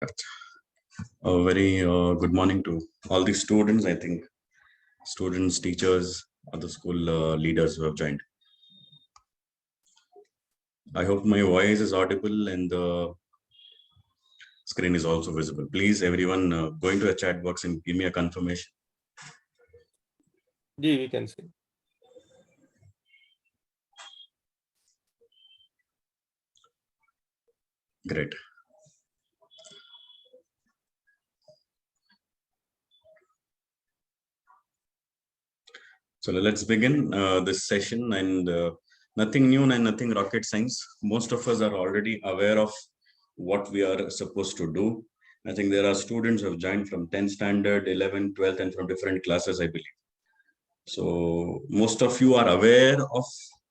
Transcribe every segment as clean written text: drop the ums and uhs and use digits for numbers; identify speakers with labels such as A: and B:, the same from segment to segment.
A: A very good morning to all the students. I think students, teachers, other school leaders who have joined. I hope my voice is audible and the screen is also visible. Please, everyone, go into a chat box and give me a confirmation.
B: We can see.
A: Great. So let's begin this session, and nothing new and nothing rocket science. Most of us are already aware of what we are supposed to do. I think there are students who have joined from 10th standard, 11th, 12th, and from different classes, I believe. So most of you are aware of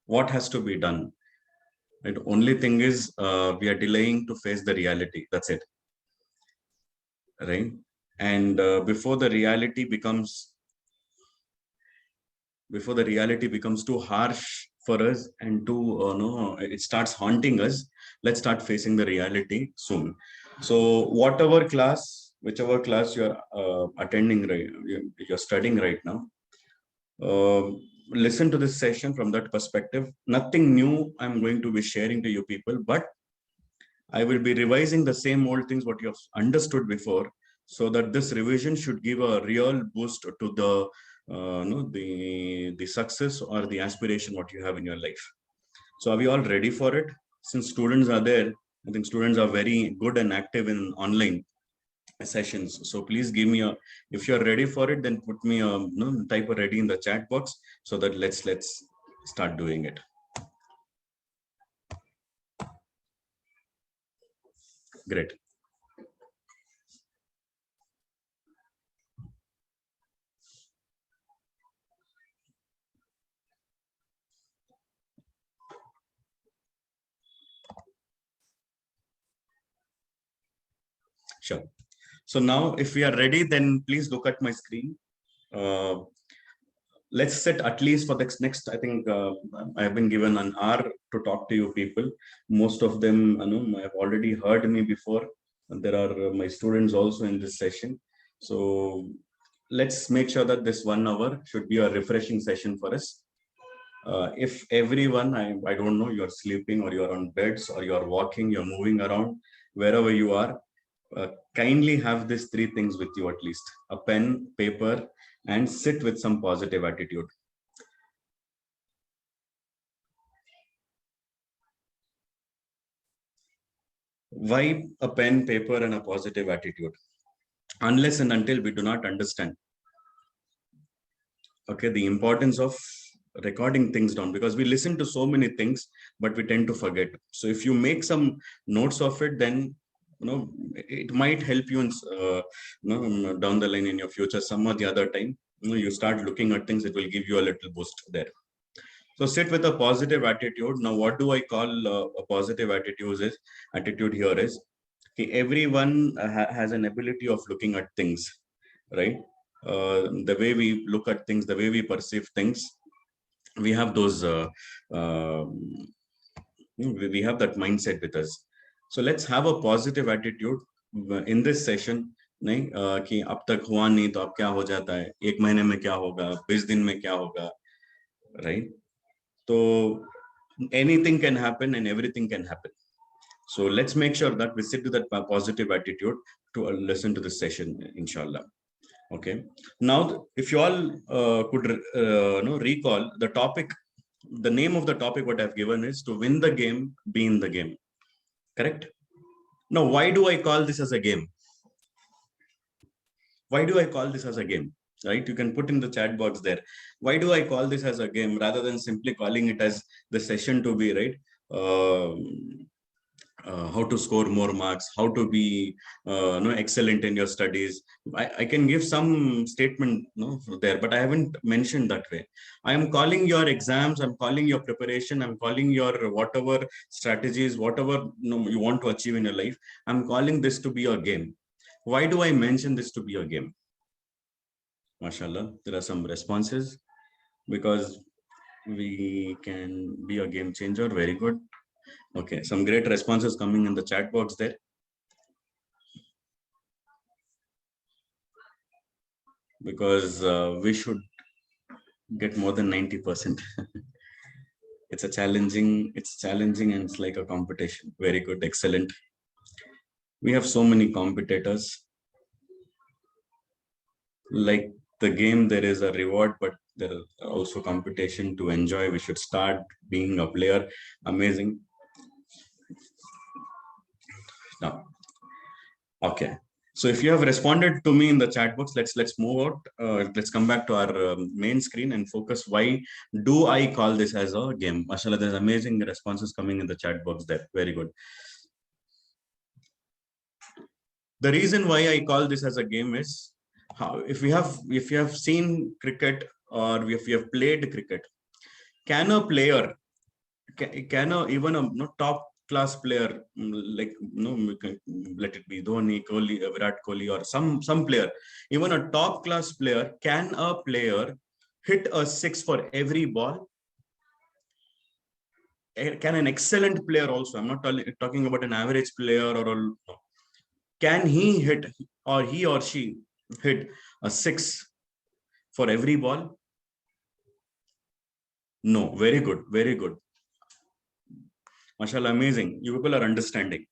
A: what has to be done. Right? Only thing is we are delaying to face the reality. That's it. Right? And before the reality becomes too harsh for us and no, it starts haunting us. Let's start facing the reality soon. So whichever class you're attending, right, you're studying right now, listen to this session from that perspective. Nothing new I'm going to be sharing to you people, but I will be revising the same old things what you have understood before, so that this revision should give a real boost to the the success or the aspiration what you have in your life. So are we all ready for it? Since students are there, I think students are very good and active in online sessions. So please give me a, if you're ready for it, then put me a type of ready in the chat box, so that let's start doing it. Great. Sure. So now if we are ready, then please look at my screen. Let's set at least for the next, I think I have been given an hour to talk to you people. Most of them have already heard me before, and there are my students also in this session. So let's make sure that this 1 hour should be a refreshing session for us. If everyone, I don't know, you're sleeping or you're on beds or you're walking, you're moving around, wherever you are, kindly have these three things with you at least: a pen, paper, and sit with some positive attitude. Why a pen, paper, and a positive attitude? Unless and until we do not understand, okay, the importance of recording things down, because we listen to so many things, but we tend to forget. So if you make some notes of it, then it might help you in, down the line in your future, some or the other time. You start looking at things, it will give you a little boost there. So sit with a positive attitude. Now, what do I call a positive attitude here is, okay, everyone has an ability of looking at things, right? The way we look at things, the way we perceive things, we have those, we have that mindset with us. So let's have a positive attitude in this session. नहीं कि अब तक हुआ नहीं तो अब क्या हो जाता है, एक महीने में क्या होगा, 20 दिन में क्या होगा, right? So anything can happen and everything can happen. So let's make sure that we sit with that positive attitude to listen to this session, inshallah. Okay. Now, if you all could recall the topic, the name of the topic what I've given is to win the game, be in the game. Correct? Now, why do I call this as a game? Why do I call this as a game? Right? You can put in the chat box there. Why do I call this as a game rather than simply calling it as the session to be, right? How to score more marks, how to be excellent in your studies. I can give some statement there, but I haven't mentioned that way. I am calling your exams, I'm calling your preparation, I'm calling your whatever strategies, whatever you want to achieve in your life, I'm calling this to be a game. Why do I mention this to be a game? MashaAllah, there are some responses. Because we can be a game changer. Very good. Okay, some great responses coming in the chat box there. because we should get more than 90%. It's challenging, and it's like a competition. Very good, excellent. We have so many competitors. Like the game, there is a reward, but there is also competition to enjoy. We should start being a player. Amazing. Now, okay. So if you have responded to me in the chat box, let's move out. Let's come back to our main screen and focus. Why do I call this as a game? Mashallah, there's amazing responses coming in the chat box there. Very good. The reason why I call this as a game is how, if you have seen cricket or if you have played cricket, can a player can a even a top class player like let it be Dhoni, Kohli, Virat Kohli, or some player, even a top class player, can a player hit a six for every ball? Can an excellent player also? I'm not talking about an average player can he hit, or he or she hit a six for every ball? No. Very good. Very good. Mashallah, amazing. You people are understanding.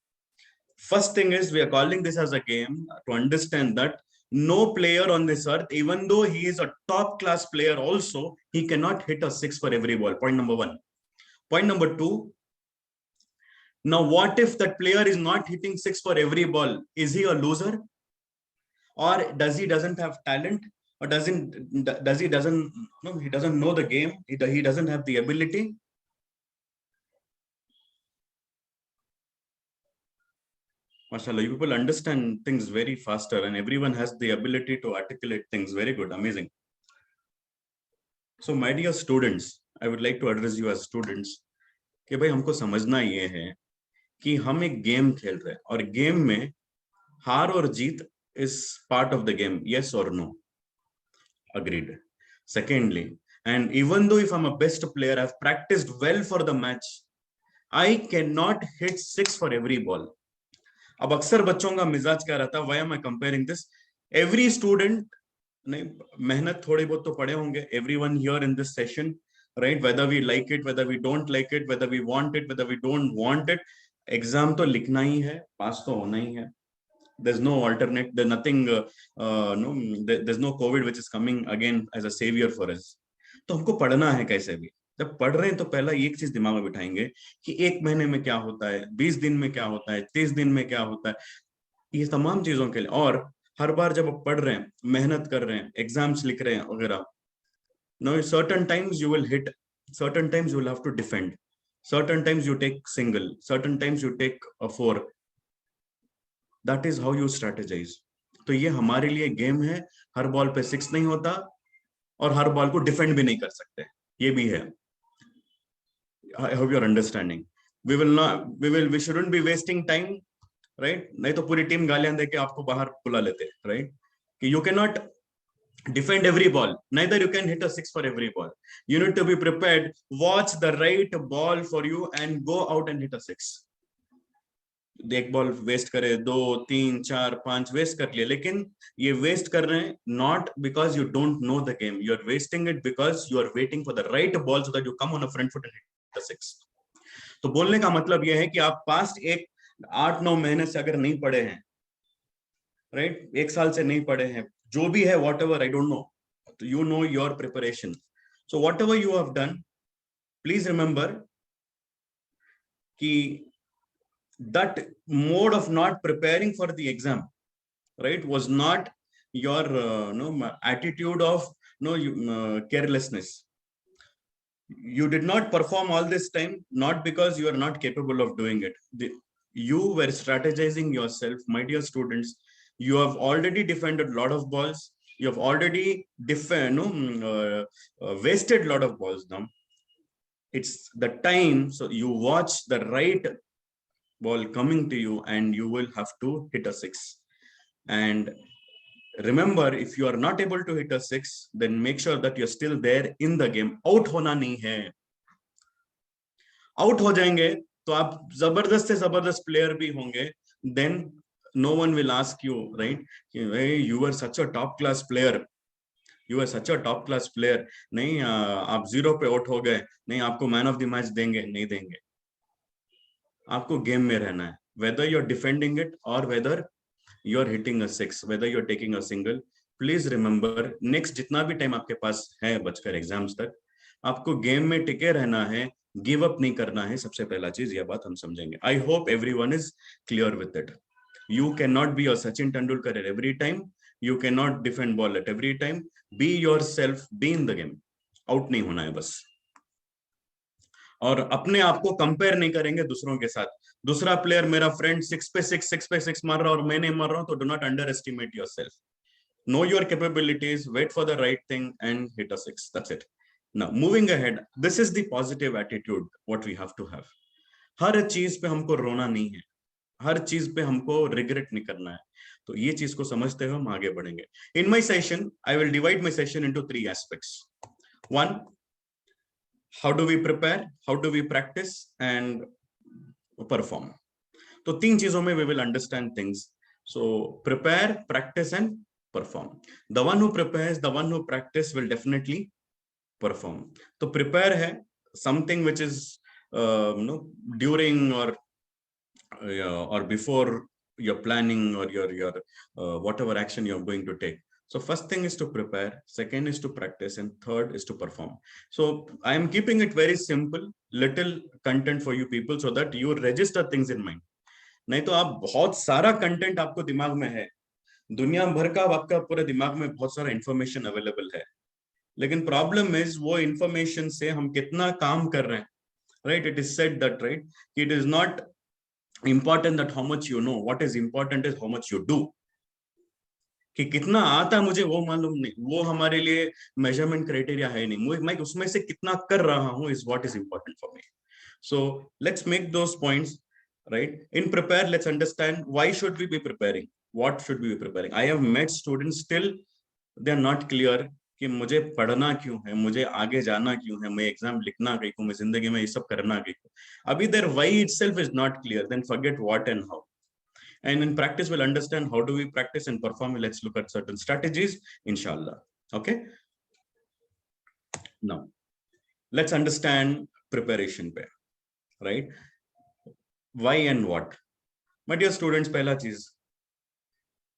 A: First thing is, we are calling this as a game to understand that no player on this earth, even though he is a top class player also, he cannot hit a six for every ball. Point number one. Point number two. Now, what if that player is not hitting six for every ball? Is he a loser? Or doesn't have talent? Or he doesn't know the game? He doesn't have the ability? Mashallah, you people understand things very faster, and everyone has the ability to articulate things. Very good, amazing. So, my dear students, I would like to address you as students कि भाई हमको समझना ये है कि हम एक game खेल रहे हैं, और गेम में हार और जीत is part of the game. Yes or no? Agreed. Secondly, and even though if I'm a best player, I've practiced well for the match, I cannot hit six for every ball. अब अक्सर बच्चों का मिजाज क्या रहता है? Why am I comparing this? Every student, नहीं, मेहनत थोड़ी बहुत तो पढ़े होंगे. Everyone here in this session, right? Whether we like it, whether we don't like it, whether we want it, whether we don't want it, exam तो लिखना ही है, पास तो होना ही है. There's no alternate. There's nothing. No, there's no COVID which is coming again as a savior for us. तो हमको पढ़ना है कैसे भी. जब पढ़ रहे हैं तो पहला एक चीज दिमाग में बिठाएंगे कि एक महीने में क्या होता है, 20 दिन में क्या होता है, 30 दिन में क्या होता है, ये तमाम चीजों के लिए. और हर बार जब आप पढ़ रहे हैं, मेहनत कर रहे हैं, एग्जाम्स लिख रहे हैं वगैरह, no certain times you will hit, certain times you will have to defend, certain times you take single, certain times you take a four. That is how you strategize. तो ये हमारे लिए गेम है. हर ball पे six नहीं होता और हर ball को डिफेंड भी नहीं कर सकते, ये भी है. I hope you're understanding. We shouldn't be wasting time, right? नहीं तो पूरी टीम गालियां देके आपको बाहर बुला लेते, right? कि you cannot defend every ball, neither you can hit a six for every ball. You need to be prepared. Watch the right ball for you and go out and hit a six. एक ball waste करे, 2 3 4 5 waste कर लिए, लेकिन ये waste कर रहे हैं not because you don't know the game. You are wasting it because you are waiting for the right ball so that you come on a front foot and hit the six. तो बोलने का मतलब ये है कि आप past एक 8-9 महीने से अगर नहीं पढ़े हैं, राइट, एक साल से नहीं पढ़े हैं, जो भी है, what ever, I don't know, you know your preparation. So what ever you have done, please remember कि that mode of not preparing for the exam, right, was not your attitude of carelessness. You did not perform all this time not because you are not capable of doing it. You were strategizing yourself. My dear students, you have already defended a lot of balls. You have already wasted a lot of balls. Now it's the time, so you watch the right ball coming to you and you will have to hit a six. And remember, if you are not able to hit a six, then make sure that you're still there in the game. Out hona nahi hai. Out ho jayenge तो आप जबरदस्त से जबरदस्त player भी होंगे. Then no one will ask you, right, you were such a top class player, you are such a top class player, नहीं आप 0 पे आउट हो गए, नहीं आपको मैन ऑफ द मैच देंगे, नहीं देंगे। आपको गेम में रहना है, whether you are defending it और whether you are hitting a six, whether you are taking a single. Please remember, next जितना भी टाइम आपके पास है बचकर एग्जाम्स तक, आपको गेम में टिके रहना है, गिव अप नहीं करना है। सबसे पहला चीज, यह बात हम समझेंगे। I hope everyone is clear with it. You cannot be a Sachin Tendulkar at every time. You cannot defend ball at every time. Be yourself, be in the game. Out नहीं होना है बस। और अपने आप को कंपेयर नहीं करेंगे दूसरों के साथ। दूसरा प्लेयर, मेरा फ्रेंड 6 पे 6 मार रहा और मैं नहीं मार रहा हूं, तो do not underestimate yourself. Know your capabilities, wait for the right thing and hit a six, that's it. Now moving ahead, this is the positive attitude what we have to have. हर चीज पे हमको रोना नहीं है, हर चीज पे हमको रिग्रेट नहीं करना है। तो ये चीज को समझते हुए हम आगे बढ़ेंगे। In my session I will divide my session into 3 aspects. One, how do we prepare, how do we practise and perform. तो 3 चीजों में we will understand things. So prepare, practise and perform. The one who prepares, the one who practise will definitely perform. तो prepare है something which is during or before you're planning or your whatever action you're going to take. So first thing is to prepare, second is to practice, and third is to perform. So I am keeping it very simple, little content for you people so that you register things in mind. नहीं तो आप बहुत सारा content आपको दिमाग में है, दुनिया भर का आपका पूरे दिमाग में बहुत सारा इंफॉर्मेशन अवेलेबल है, लेकिन प्रॉब्लम इज वो इंफॉर्मेशन से हम कितना काम कर रहे हैं। Right, it is said that, right, it is not important that how much you know, what is important is how much you do। कि कितना आता है मुझे वो मालूम नहीं, वो हमारे लिए मेजरमेंट क्राइटेरिया है नहीं, मैं उसमें से कितना कर रहा हूं is what is important for me. So let's make those points right. In prepare, let's understand why should we be preparing, what should we be preparing. I have met students still they are not clear कि मुझे पढ़ना क्यों है, मुझे आगे जाना क्यों है, मैं एग्जाम लिखना क्यों, मैं जिंदगी में ये सब करना क्यों। अभी there why itself is not clear, then forget what and how. And in practice we'll understand how do we practice and perform. Let's look at certain strategies inshallah. Okay, now let's understand preparation पे, right? Why and what. My dear students, पहला चीज,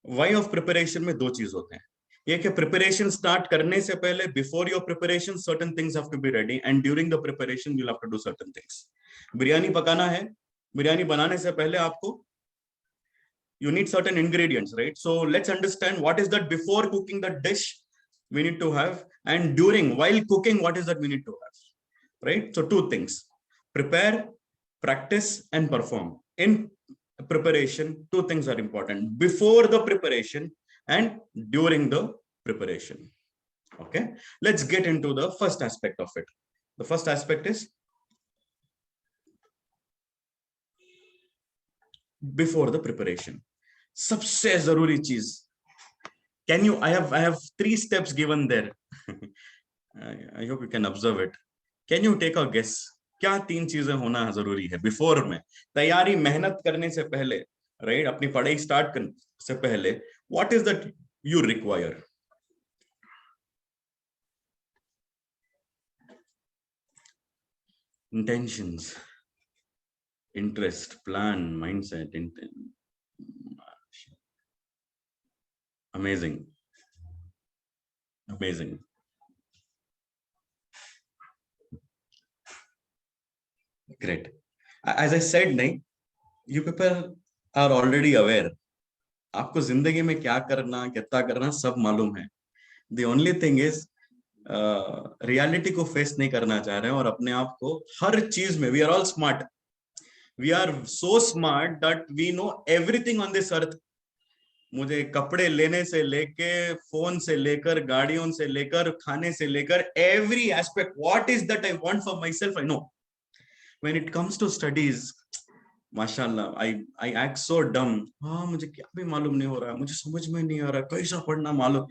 A: why of preparation में 2 चीज होते हैं। एक है preparation start करने से पहले, before your preparation certain things have to be ready, and during the preparation you have to do certain things. Biryani पकाना है, बिरयानी बनाने से पहले आपको you need certain ingredients, right? So let's understand what is that before cooking the dish we need to have, and during, while cooking, what is that we need to have, right? So 2 things, prepare, practice and perform. In preparation 2 things are important, before the preparation and during the preparation. Okay, let's get into the first aspect of it. The first aspect is before the preparation. सबसे जरूरी चीज, can you, I have 3 steps given there. I hope you can observe it. Can you take a guess, क्या 3 चीजें होना जरूरी है before में, तैयारी मेहनत करने से पहले, राइट, अपनी पढ़ाई स्टार्ट करने से पहले, what is that you require? Intentions, interest, plan, mindset, intent. Amazing, amazing. Great. As I said, नहीं, you people are already aware. आपको जिंदगी में क्या करना, कितना करना सब मालूम है। The only thing is reality को फेस नहीं करना चाह रहे हैं, और अपने आप को हर चीज में, we are all smart, we are so smart that we know everything on this earth. मुझे कपड़े लेने से लेके, फोन से लेकर, गाड़ियों से लेकर, खाने से लेकर, every aspect, what is that I want for my self I know. When it comes to studies, माशाल्लाह, आई एक्ट सो डम। हाँ, मुझे क्या भी मालूम नहीं हो रहा है, मुझे समझ में नहीं आ रहा कैसा पढ़ना मालूम।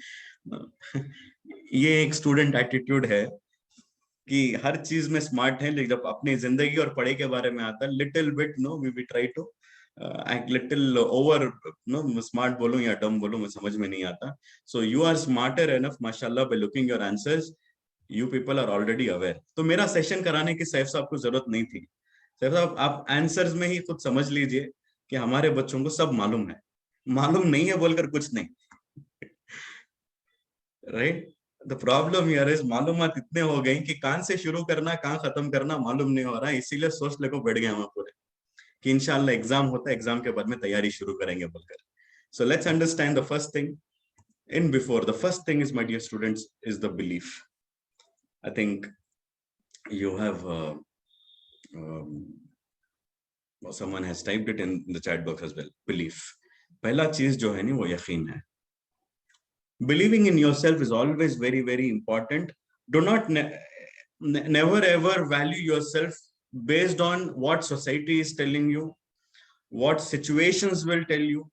A: ये एक स्टूडेंट एटीट्यूड है कि हर चीज में स्मार्ट है, लेकिन जब अपनी जिंदगी और पढ़ाई के बारे में आता है, little bit no we try to little over no smart बोलूं या डम बोलूं, मैं समझ में नहीं आता. So you are smarter enough माशाल्लाह by looking your answers. You people are already aware. तो मेरा सेशन कराने की सैफ साहब को जरूरत नहीं थी. सैफ साहब आप आंसर्स में ही खुद समझ लीजिए कि हमारे बच्चों को सब मालूम है. मालूम नहीं है बोलकर कुछ नहीं. Right. The problem here is मालूमात इतने हो गई कि कहां से शुरू करना कहां खत्म करना मालूम नहीं हो रहा है. इसीलिए सोच लेको बैठ गए हम पूरे कि इंशाल्लाह एग्जाम होता है, एग्जाम के बाद में तैयारी शुरू करेंगे बोलकर. So let's understand the first thing in before. The first thing is, my dear students, is the belief. I think you have someone has typed it in the chat box as well. Belief. पहला चीज जो है नहीं वो यकीन है. Believing in yourself is always very very important. Do not never ever value yourself based on what society is telling you, what situations will tell you,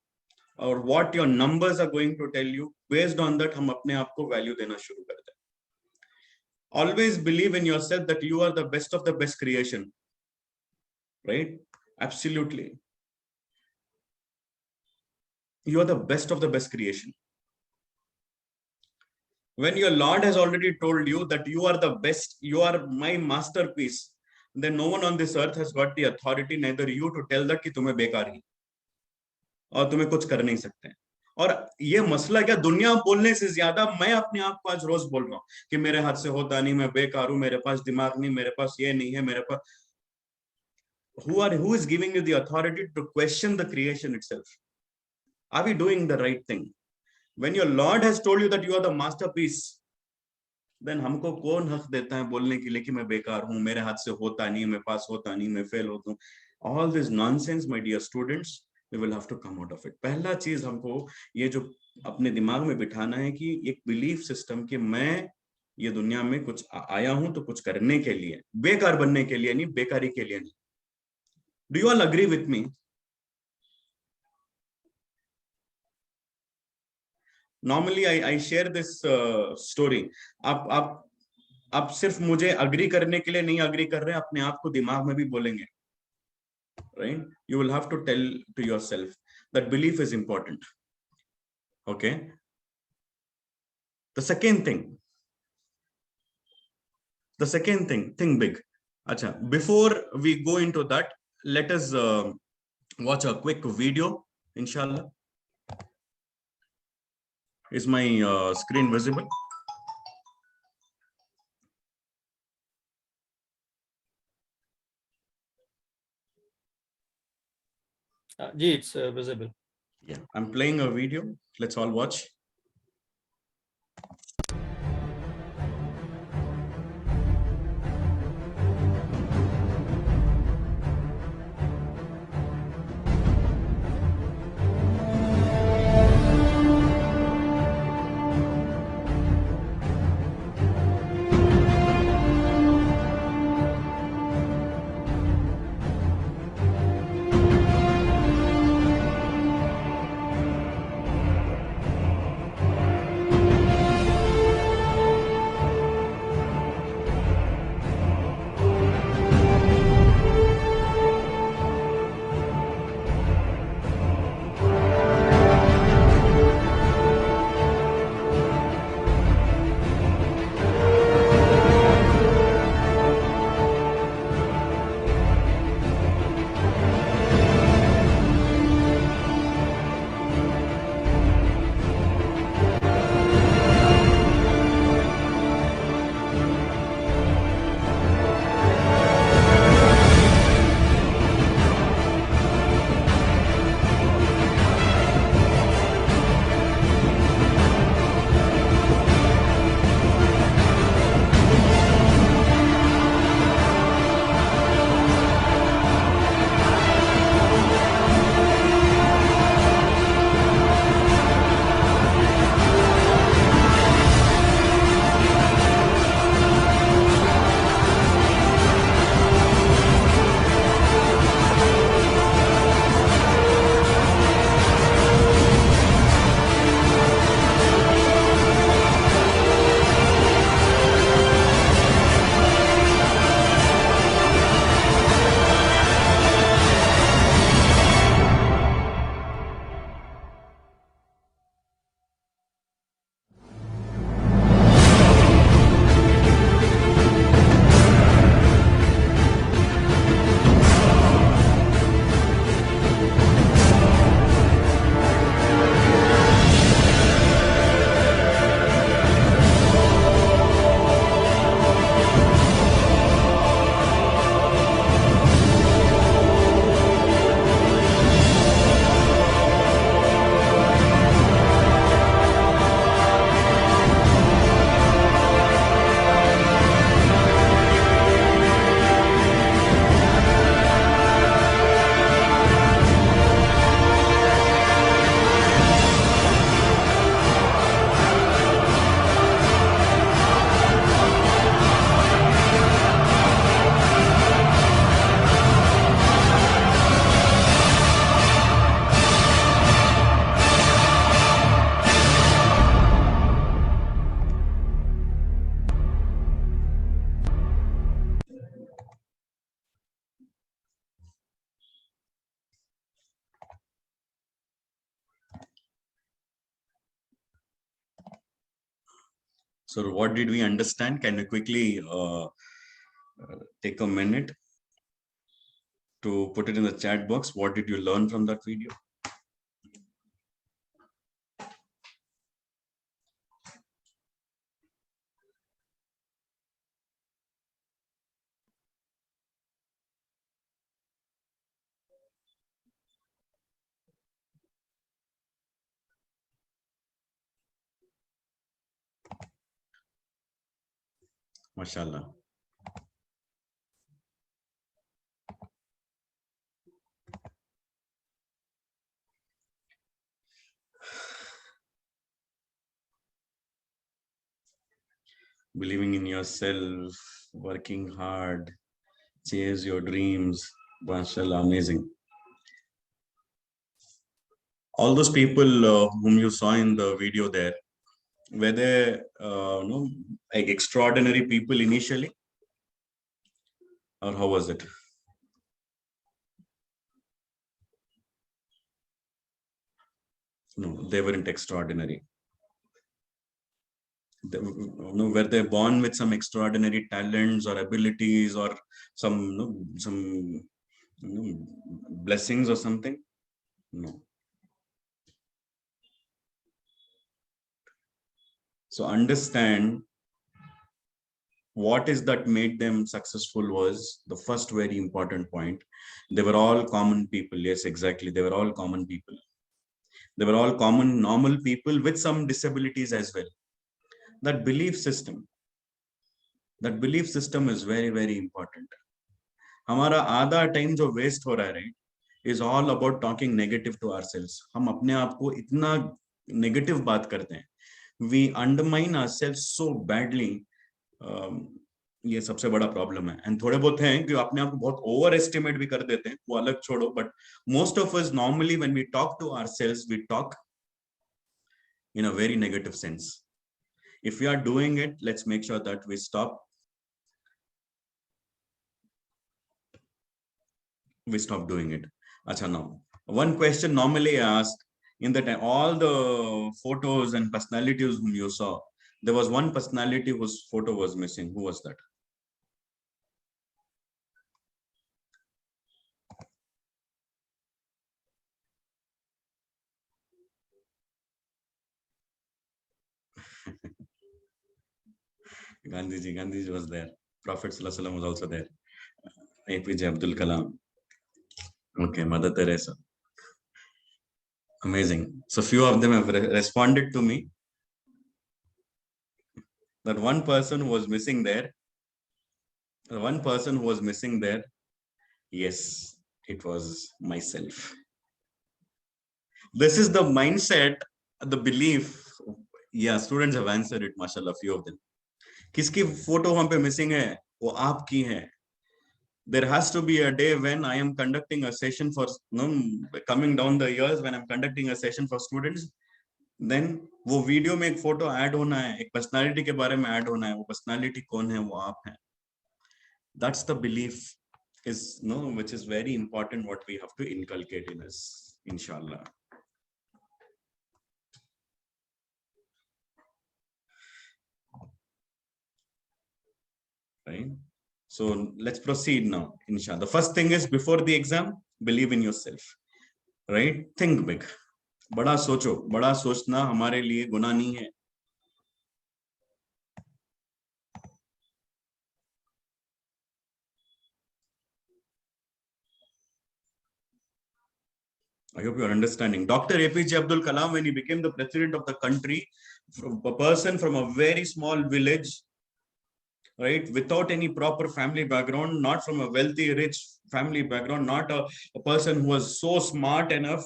A: or what your numbers are going to tell you. Based on that हम अपने आप को value देना शुरू करते हैं. Always believe in yourself that you are the best of the best creation. Right? Absolutely. You are the best of the best creation. When your Lord has already told you that you are the best, you are my masterpiece, then no one on this earth has got the authority, neither you, to tell that कि तुम्हें बेकार ही और तुम्हें कुछ कर नहीं सकते. और ये मसला क्या, दुनिया बोलने से ज्यादा मैं अपने आप को आज रोज बोल रहा हूँ कि मेरे हाथ से होता नहीं, मैं बेकार हूं, मेरे पास दिमाग नहीं, मेरे पास ये नहीं है, मेरे पास. Who is giving you the authority to question the creation itself? Are we doing the right thing? When your Lord has told you that you are the masterpiece, then हमको कौन हक देता है बोलने के लिए कि मैं बेकार हूं, मेरे हाथ से होता नहीं, मैं पास होता नहीं, मैं फेल होता हूं. All this nonsense, my dear students, we will have to come out of it. पहला चीज हमको ये जो अपने दिमाग में बिठाना है कि एक बिलीफ सिस्टम कि मैं ये दुनिया में कुछ आया हूं तो कुछ करने के लिए, बेकार बनने के लिए नहीं, बेकारी के लिए नहीं. Do you all agree with me? Normally I share this story. आप सिर्फ मुझे अग्री करने के लिए नहीं अग्री कर रहे हैं, अपने आप को दिमाग में भी बोलेंगे. Right? You will have to tell to yourself that belief is important. Okay. The second thing, think big. Acha, before we go into that, let us watch a quick video, inshallah. Is my screen visible?
B: It's visible.
A: Yeah, I'm playing a video. Let's all watch. So what did we understand? Can you quickly take a minute to put it in the chat box? What did you learn from that video? Mashallah. Believing in yourself, working hard, chase your dreams. Mashallah, amazing. All those people whom you saw in the video there, were they no, like extraordinary people initially? Or how was it? No, they weren't extraordinary. Were they born with some extraordinary talents or abilities or some blessings or something? No. So understand what is that made them successful was the first very important point. They were all common people. Yes, exactly. They were all common people. They were all common, normal people with some disabilities as well. That belief system is very, very important. हमारा आधा time जो waste हो रहा है right is all about talking negative to ourselves. हम अपने आप को इतना नेगेटिव बात करते हैं, we undermine ourselves so badly. ये सबसे बड़ा प्रॉब्लम है. एंड थोड़े बहुत हैं कि अपने आप को बहुत ओवर एस्टिमेट भी कर देते हैं, वो अलग छोड़ो. But most of us normally when we talk to ourselves we talk in a very negative sense. If we are doing it, let's make sure that we stop doing it. Acha, now one question normally asked in the time, all the photos and personalities whom you saw, there was one personality whose photo was missing. Who was that? Gandhiji was there. Prophet Sallallahu Alaihi Wasallam was also there. APJ Abdul Kalam. Okay, Mother Teresa. Amazing. So few of them have responded to me. That one person who was missing there, yes, it was myself. This is the mindset, the belief. Yeah, students have answered it, mashallah, few of them. किसकी photo वहां पे missing है? वो आपकी है. There has to be a day when I am conducting a session for coming down the years, when I'm conducting a session for students, then वो video में एक फोटो ऐड होना है, एक पर्सनालिटी के बारे में ऐड होना है. वो पर्सनालिटी कौन है? वो आप हैं. That's the belief is which is very important, what we have to inculcate in us, inshallah. Right? So let's proceed now, inshallah. The first thing is, before the exam, believe in yourself. Right? Think big. बड़ा सोचो. बड़ा सोचना हमारे लिए गुनाह नहीं है. I hope you are understanding. Dr. APJ Abdul Kalam, when he became the president of the country, a person from a very small village, right, without any proper family background, not from a wealthy, rich family background, not a person who was so smart enough,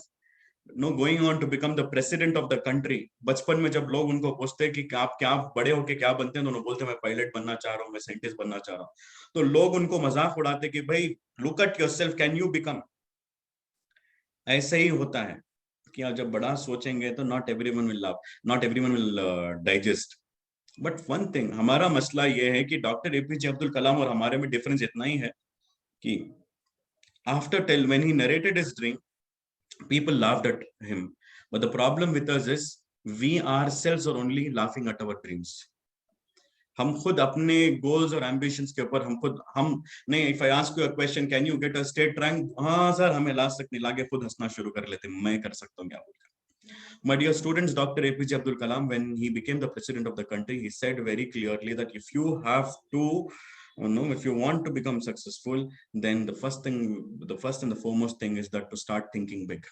A: going on to become the president of the country. बचपन में जब लोग उनको पूछते हैं कि आप क्या बड़े होके क्या बनते हैं, दोनों बोलते हैं मैं पायलट बनना चाह रहा हूँ, मैं साइंटिस्ट बनना चाह रहा हूँ. तो लोग उनको मजाक उड़ाते कि भाई look at yourself, can you become? ऐसे ही होता है कि आप जब बड़ा सोचेंगे तो not everyone will laugh, not everyone will digest. But one thing, हमारा मसला ये है कि डॉक्टर एपीजे अब्दुल कलाम और हमारे में डिफरेंस इतना ही है कि after tell when he narrated his dream, people laughed at him. But the problem with us is we ourselves are only laughing at our dreams. हम खुद अपने गोल्स और एम्बिशंस के ऊपर हम नहीं, if I ask you a question, can you get a state rank, हाँ sir हमें ला सकते नहीं, लाके खुद हंसना शुरू कर लेते, मैं कर सकता हूँ क्या बोलकर. My dear students, Dr. APJ Abdul Kalam, when he became the president of the country, he said very clearly that if you have to, if you want to become successful, then the first and the foremost thing is that to start thinking big.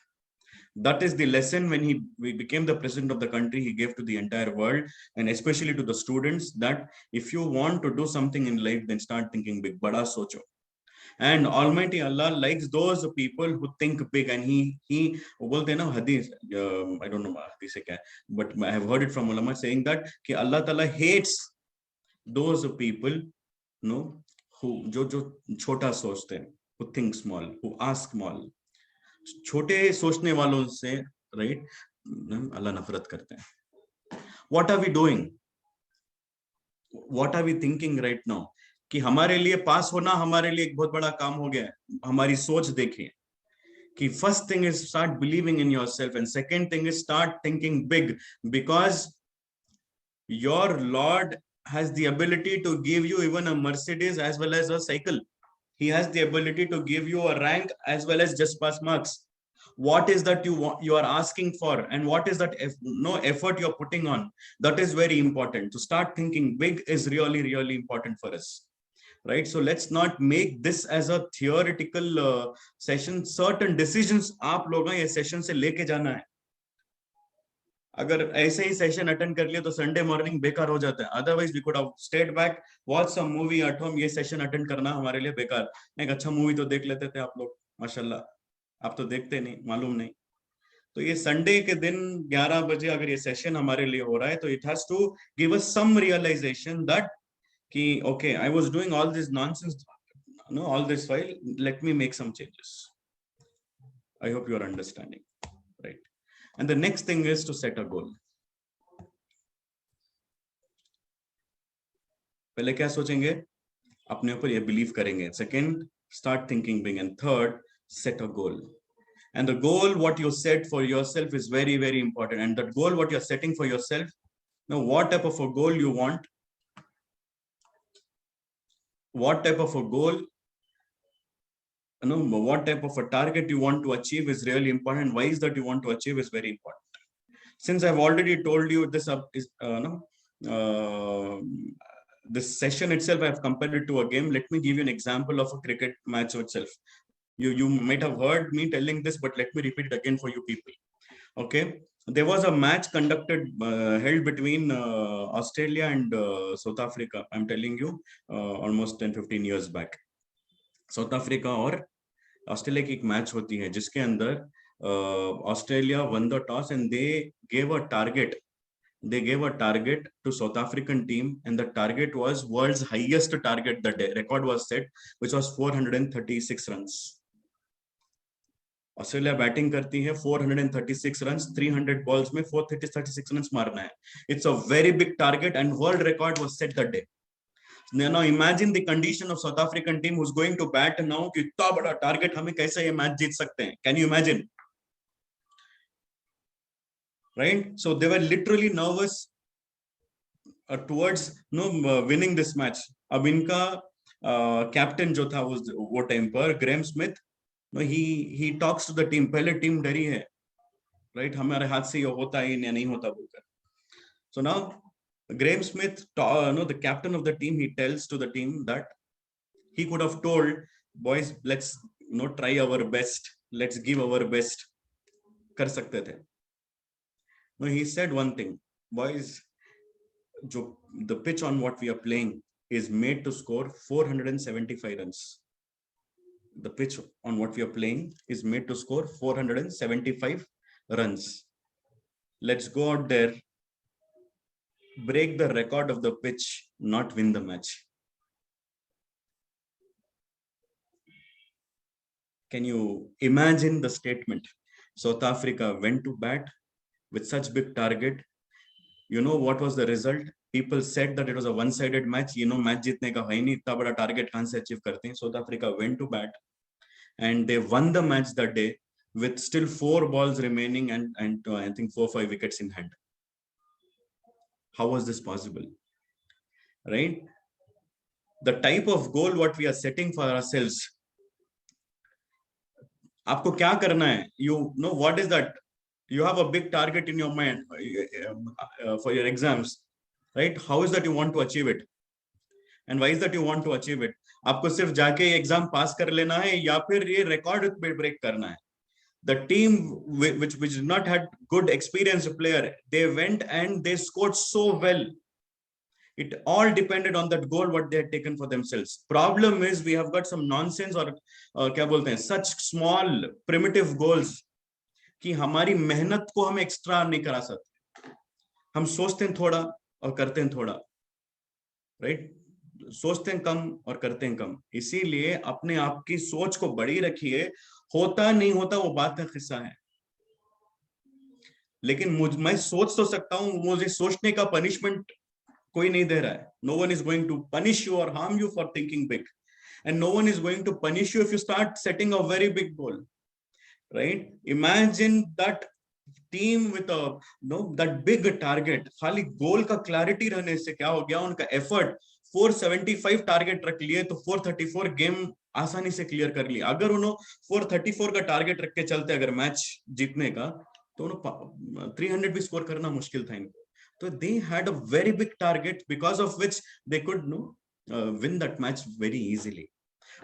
A: That is the lesson when we became the president of the country, he gave to the entire world, and especially to the students, that if you want to do something in life, then start thinking big. Bada socho. And Almighty Allah likes those people who think big. And he bolte na hadith, I don't know hadith hai, but I have heard it from ulama saying that ki Allah Taala hates those people, no, who jo chota sochte hain, who think small, who ask small. छोटे सोचने वालों से, right, अल्लाह नफरत करते हैं. What are we doing, what are we thinking right now, कि हमारे लिए पास होना हमारे लिए एक बहुत बड़ा काम हो गया है. हमारी सोच देखिए कि first thing is start believing in yourself, and second thing is start thinking big, because your Lord has the ability to give you even a Mercedes as well as a cycle. He has the ability to give you a rank as well as just pass marks. What is that you are asking for, and what is that no effort you're putting on? That is very important. To start thinking big is really really important for us, right? So let's not make this as a theoretical session. Certain decisions आप लोगों ये session से लेके जाना है. अगर ऐसे ही session attend कर लिया तो संडे मॉर्निंग बेकार हो जाता है. Otherwise we could have stayed back, watch some movie at home. ये सेशन अटेंड करना हमारे लिए बेकार. एक अच्छा मूवी तो देख लेते थे आप लोग, माशाल्लाह. आप तो देखते नहीं, मालूम नहीं. तो ये संडे के दिन 11 बजे अगर ये सेशन हमारे लिए हो रहा है, तो it has to give us some realisation that कि okay, I was doing all this nonsense, no, all this while, let me make some changes. I hope you are understanding, right? And the next thing is to set a goal. पहले क्या सोचेंगे, अपने ऊपर ये believe करेंगे. Second, start thinking big. And third, set a goal. And the goal what you set for yourself is very very important. And that goal what you're setting for yourself, now what type of a goal you want, what type of a goal, what type of a target you want to achieve is really important. Why is that you want to achieve is very important. Since I've already told you this this session itself, I've compared it to a game. Let me give you an example of a cricket match itself. You might have heard me telling this, but let me repeat it again for you people. Okay, there was a match conducted, held between Australia and South Africa. I'm telling you, almost 10-15 years back. South Africa और Australia की एक match होती है जिसके अंदर Australia won the toss and they gave a target. They gave a target to South African team, and the target was world's highest target. The record was set, which was 436 runs. Australia batting करती है, 436 runs, 300 balls में 436 runs मारना है. It's a very big target and world record was set that day. Now imagine the condition of South African team who's going to bat now कि इतना बड़ा target, हमें कैसे ये मैच जीत सकते हैं? Can you imagine? Right? So they were literally nervous towards winning this match. अब इनका कैप्टन जो था वो टाइम पर, Graeme Smith, he talks to the team. पहले टीम डरी है, right? हमारे हाथ से ये होता है या नहीं होता बोलकर. So now Graham Smith, the captain of the team, he tells to the team that he could have told, boys, let's try our best, let's give our best. कर सकते थे. No, he said one thing, boys, the pitch on what we are playing is made to score 475 runs. The pitch on what we are playing is made to score 475 runs. Let's go out there, break the record of the pitch, not win the match. Can you imagine the statement? South Africa went to bat with such big target. You know what was the result? People said that it was a one-sided match. Match जीतने का है नहीं, इतना बड़ा target कहाँ से achieve करते हैं? South Africa went to bat and they won the match that day with still 4 balls remaining and I think 4-5 wickets in hand. How was this possible? right? The type of goal what we are setting for ourselves. आपको क्या करना है? You know what is that? You have a big target in your mind for your exams, right? How is that you want to achieve it? And why is that you want to achieve it? आपको सिर्फ जाके exam पास कर लेना है या फिर ये record break करना है? The team which did not had good experienced player, they went and they scored so well. It all depended on that goal what they had taken for themselves. Problem is we have got some nonsense or क्या बोलते हैं, such small primitive goals कि हमारी मेहनत को हम extra नहीं करा सकते. हम सोचते हैं थोड़ा और करते हैं थोड़ा, राइट? सोचते हैं कम और करते हैं कम. इसीलिए अपने आप की सोच को बड़ी रखिए. होता नहीं होता वो बात का किस्सा है, लेकिन मैं सोच तो सकता हूं. मुझे सोचने का पनिशमेंट कोई नहीं दे रहा है. No one is going to punish you और harm you for thinking big, and no one is going to punish you if you start setting a very big goal, right? Imagine that team with that big target. खाली goal का clarity रहने से क्या हो गया, उनका effort 475 target रख लिए तो 434 गेम आसानी से क्लियर कर लिया. अगर उन्होंने 434 का टारगेट रख के चलते अगर मैच जीतने का, तो उन्होंने 300 भी स्कोर करना मुश्किल था इनको. तो they had a very big target because of which they could win that match very easily.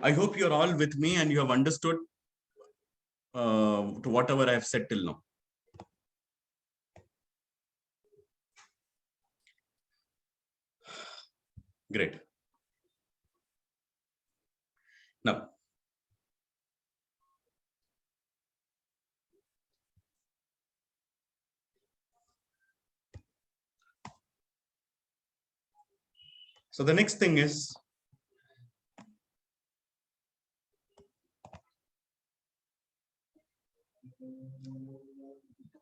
A: I hope you're all with me and you have understood to whatever I have said till now. Great. Now, so the next thing is,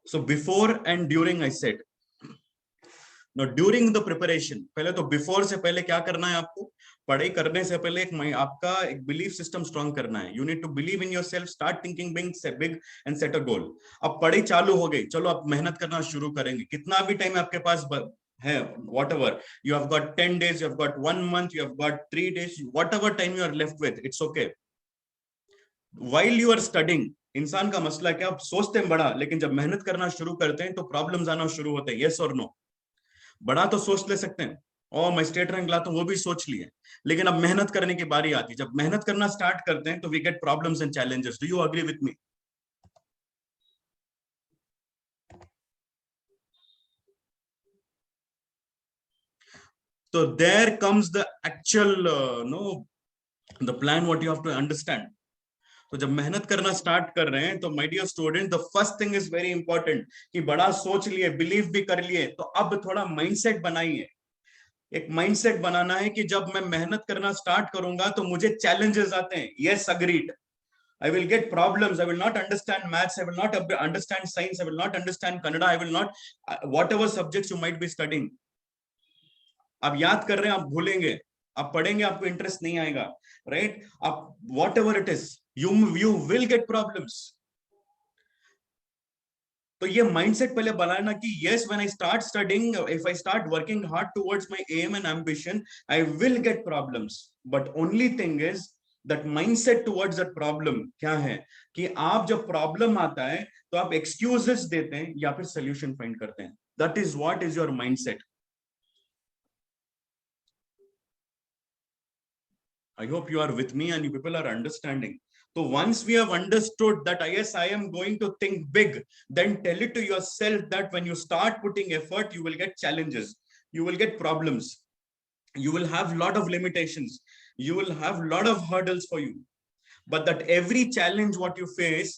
A: so before and during I said, now during the preparation, पहले तो before से पहले क्या करना है आपको? पढ़ाई करने से पहले आपका एक belief system strong करना है. You need to believe in yourself, start thinking big and set a goal. अब पढ़ाई चालू हो गई, चलो अब मेहनत करना शुरू करेंगे. कितना भी टाइम आपके पास है, whatever, you have got 10 days, you have got 1 month, you have got 3 days, whatever time you are left with, it's okay. While you are studying, इंसान का मसला क्या, सोचते हैं बड़ा, लेकिन जब मेहनत करना शुरू करते हैं तो प्रॉब्लम्स आना शुरू होते हैं. यस और नो? बड़ा तो सोच ले सकते हैं, और मैं स्टेट रैंक लाता हूं, वो भी सोच लिए, लेकिन अब मेहनत करने की बारी आती है. जब मेहनत करना स्टार्ट करते हैं तो we get problems and challenges. Do you agree with me? So there comes the actual the plan what you have to understand. तो जब मेहनत करना स्टार्ट कर रहे हैं तो my dear student, the first thing is very important कि बड़ा सोच लिए, बिलीव भी कर लिए, तो अब थोड़ा माइंडसेट बनाइए. एक माइंडसेट बनाना है कि जब मैं मेहनत करना स्टार्ट करूंगा तो मुझे चैलेंजेस आते हैं. Yes, agreed. I will get problems. I will not understand maths. I will not understand science. I will not understand Kannada. I will not, whatever subjects you might be studying. आप याद कर रहे हैं, आप भूलेंगे. आप पढ़ेंगे, आपको इंटरेस्ट नहीं आएगा, राइट? आप whatever it is, you will get problems. तो ये माइंडसेट पहले बनाना कि yes, when I start studying, if I start working hard towards my aim and ambition, I will get problems. But only thing is that mindset towards that problem क्या है कि आप जब problem आता है तो आप एक्सक्यूजेस देते हैं या फिर सोल्यूशन फाइंड करते हैं. That is what is your mindset. I hope you are with me and you people are understanding. So once we have understood that yes, I am going to think big, then tell it to yourself that when you start putting effort, you will get challenges, you will get problems, you will have a lot of limitations, you will have a lot of hurdles for you. But that every challenge what you face,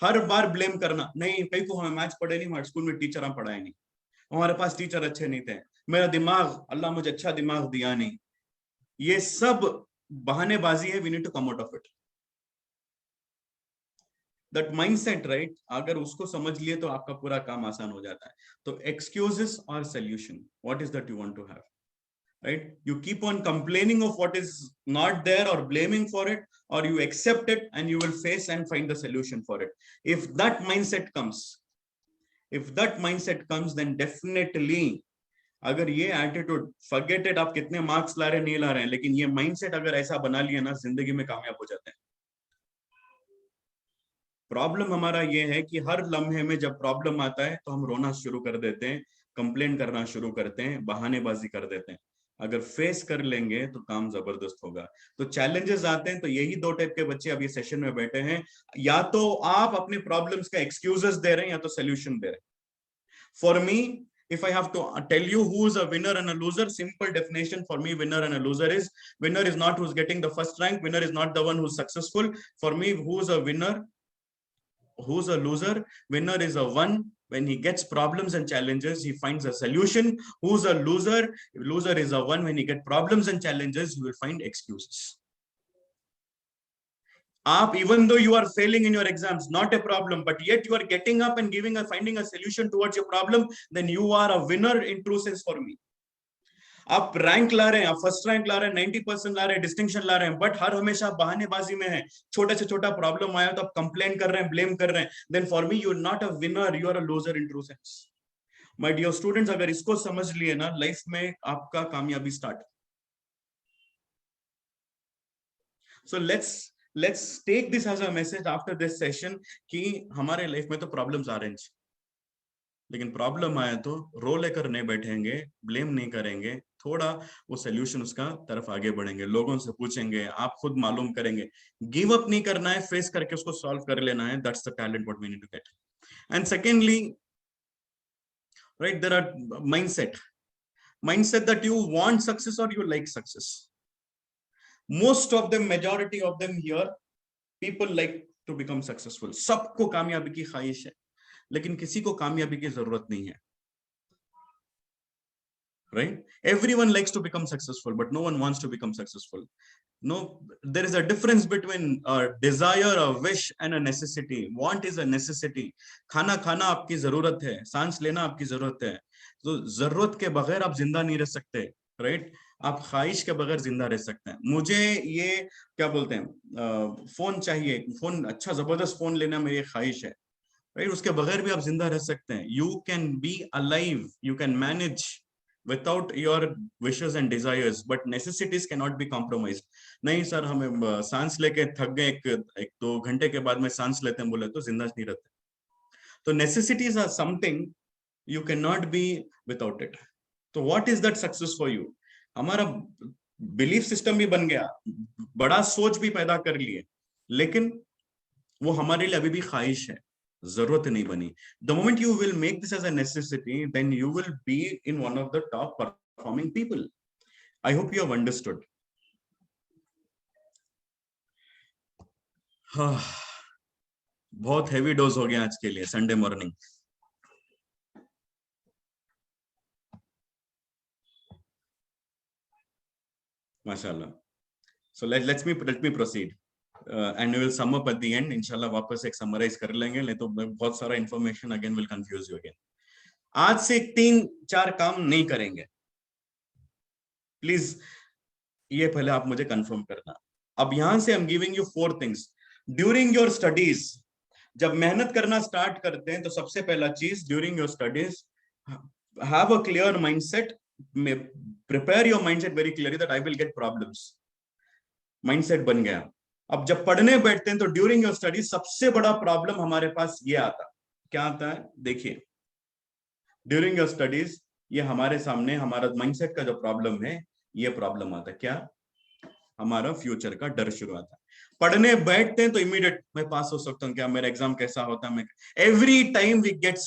A: her bar blame करना नहीं, कई को हमें maths पढ़े नहीं, हमारे school में teacher हम पढ़ाए नहीं, हमारे पास टीचर अच्छे नहीं थे, मेरा दिमाग, अल्लाह मुझे अच्छा दिमाग दिया नहीं, ये सब बहानेबाजी है. We need to come out of it. That mindset, right? अगर उसको समझ लिए तो आपका पूरा काम आसान हो जाता है. तो excuses or solution, what is that you want to have, right? You keep on complaining of what is not there or blaming for it, or you accept it and you will face and find the solution for it. If that mindset comes, then definitely अगर ये attitude, forget it आप कितने marks ला रहे हैं नहीं ला रहे हैं, लेकिन ये माइंडसेट अगर ऐसा बना लिया ना, जिंदगी में कामयाब हो जाते हैं। प्रॉब्लम हमारा ये है कि हर लम्हे में जब प्रॉब्लम आता है तो हम रोना शुरू कर देते हैं, कंप्लेन करना शुरू करते हैं, बहानेबाजी कर देते हैं। अगर फेस कर लेंगे तो काम जबरदस्त होगा। तो चैलेंजेस आते हैं तो यही दो टाइप के बच्चे अब ये सेशन में बैठे हैं, या तो आप अपने प्रॉब्लम्स का एक्सक्यूजेस दे रहे हैं या तो सोल्यूशन दे रहे हैं। For me, if I have to tell you who is a winner and a loser, simple definition for me, winner and a loser is, winner is not who's getting the first rank, winner is not the one who's successful. For me, who's a winner, who's a loser? Winner is a one when he gets problems and challenges, he finds a solution. Who's a loser? Loser is a one when he gets problems and challenges, he will find excuses. Up, even though you are failing in your exams, not a problem, but yet you are getting up and finding a solution towards your problem, then you are a winner in true sense for me. आप rank ला रहे हैं, आप first rank ला रहे हैं, 90% ला रहे हैं, distinction ला रहे हैं, बट हर हमेशा बहानेबाजी में है। छोटे से छोटा प्रॉब्लम आया तो आप कंप्लेन कर रहे हैं, ब्लेम कर रहे हैं, then for me you are not a winner, you are a loser in true sense. My dear students, अगर इसको समझ लिए ना, लाइफ में आपका कामयाबी start. So let's take this as a message after this session कि हमारे लाइफ में तो प्रॉब्लम्स आ रहे हैं, लेकिन प्रॉब्लम आए तो रो लेकर नहीं बैठेंगे, ब्लेम नहीं करेंगे, थोड़ा वो सोल्यूशन उसका तरफ आगे बढ़ेंगे, लोगों से पूछेंगे, आप खुद मालूम करेंगे। गिव अप नहीं करना है, फेस करके उसको सॉल्व कर लेना है। That's the talent what we need to get. And secondly, right, there are mindset that you want success or you like success. Most of them, majority of them here, people like to become successful. सबको कामयाबी की ख्वाहिश है, लेकिन किसी को कामयाबी की जरूरत नहीं है। Right? Everyone likes to become successful, but no one wants to become successful. No, there is a difference between a desire, a wish, and a necessity. Want is a necessity. खाना खाना आपकी जरूरत है, सांस लेना आपकी जरूरत है। तो जरूरत के बगैर आप जिंदा नहीं रह सकते, राइट? आप ख्वाहिश के बगैर जिंदा रह सकते हैं। मुझे ये क्या बोलते हैं, फोन चाहिए, फोन अच्छा जबरदस्त फोन लेना मेरी ख्वाहिश है, राइट? उसके बगैर भी आप जिंदा रह सकते हैं। You can be alive, you can manage without your wishes and desires, but necessities cannot be compromised. नहीं सर, हमें सांस लेके थक गए, एक दो घंटे के बाद में सांस लेते हैं बोले तो जिंदा नहीं रहते। तो necessities are something you cannot be without it. तो what is that success for you? हमारा बिलीफ सिस्टम भी बन गया, बड़ा सोच भी पैदा कर लिए, लेकिन वो हमारे लिए अभी भी ख्वाहिश है, जरूरत नहीं बनी। The moment you will make this as a necessity, then you will be in one of the top performing people. I hope you have understood. बहुत हेवी डोज हो गया आज के लिए, संडे मॉर्निंग। माशाल्लाह। So let me proceed. And we will sum up at the end. इंशाल्लाह वापस एक समराइज कर लेंगे, नहीं तो बहुत सारा information again will confuse you again. आज से 3-4 काम नहीं करेंगे, प्लीज ये पहले आप मुझे कंफर्म करना। अब यहां से I am giving you 4 things during your studies. जब मेहनत करना स्टार्ट करते हैं तो सबसे पहला चीज, during your studies have a clear mindset, prepare your mindset very clearly that I will get problems. Mindset बन गया। अब जब पढ़ने बैठते हैं तो ड्यूरिंग योर स्टडीज सबसे बड़ा प्रॉब्लम हमारे पास ये आता, क्या आता है? देखिए, ड्यूरिंग योर स्टडीज ये हमारे सामने हमारा माइंडसेट का जो प्रॉब्लम है, ये प्रॉब्लम आता है। क्या? हमारा फ्यूचर का डर शुरू आता है। पढ़ने बैठते हैं तो इमीडिएट मैं पास हो सकता हूँ क्या, मेरा एग्जाम कैसा होता है, मैं every time we get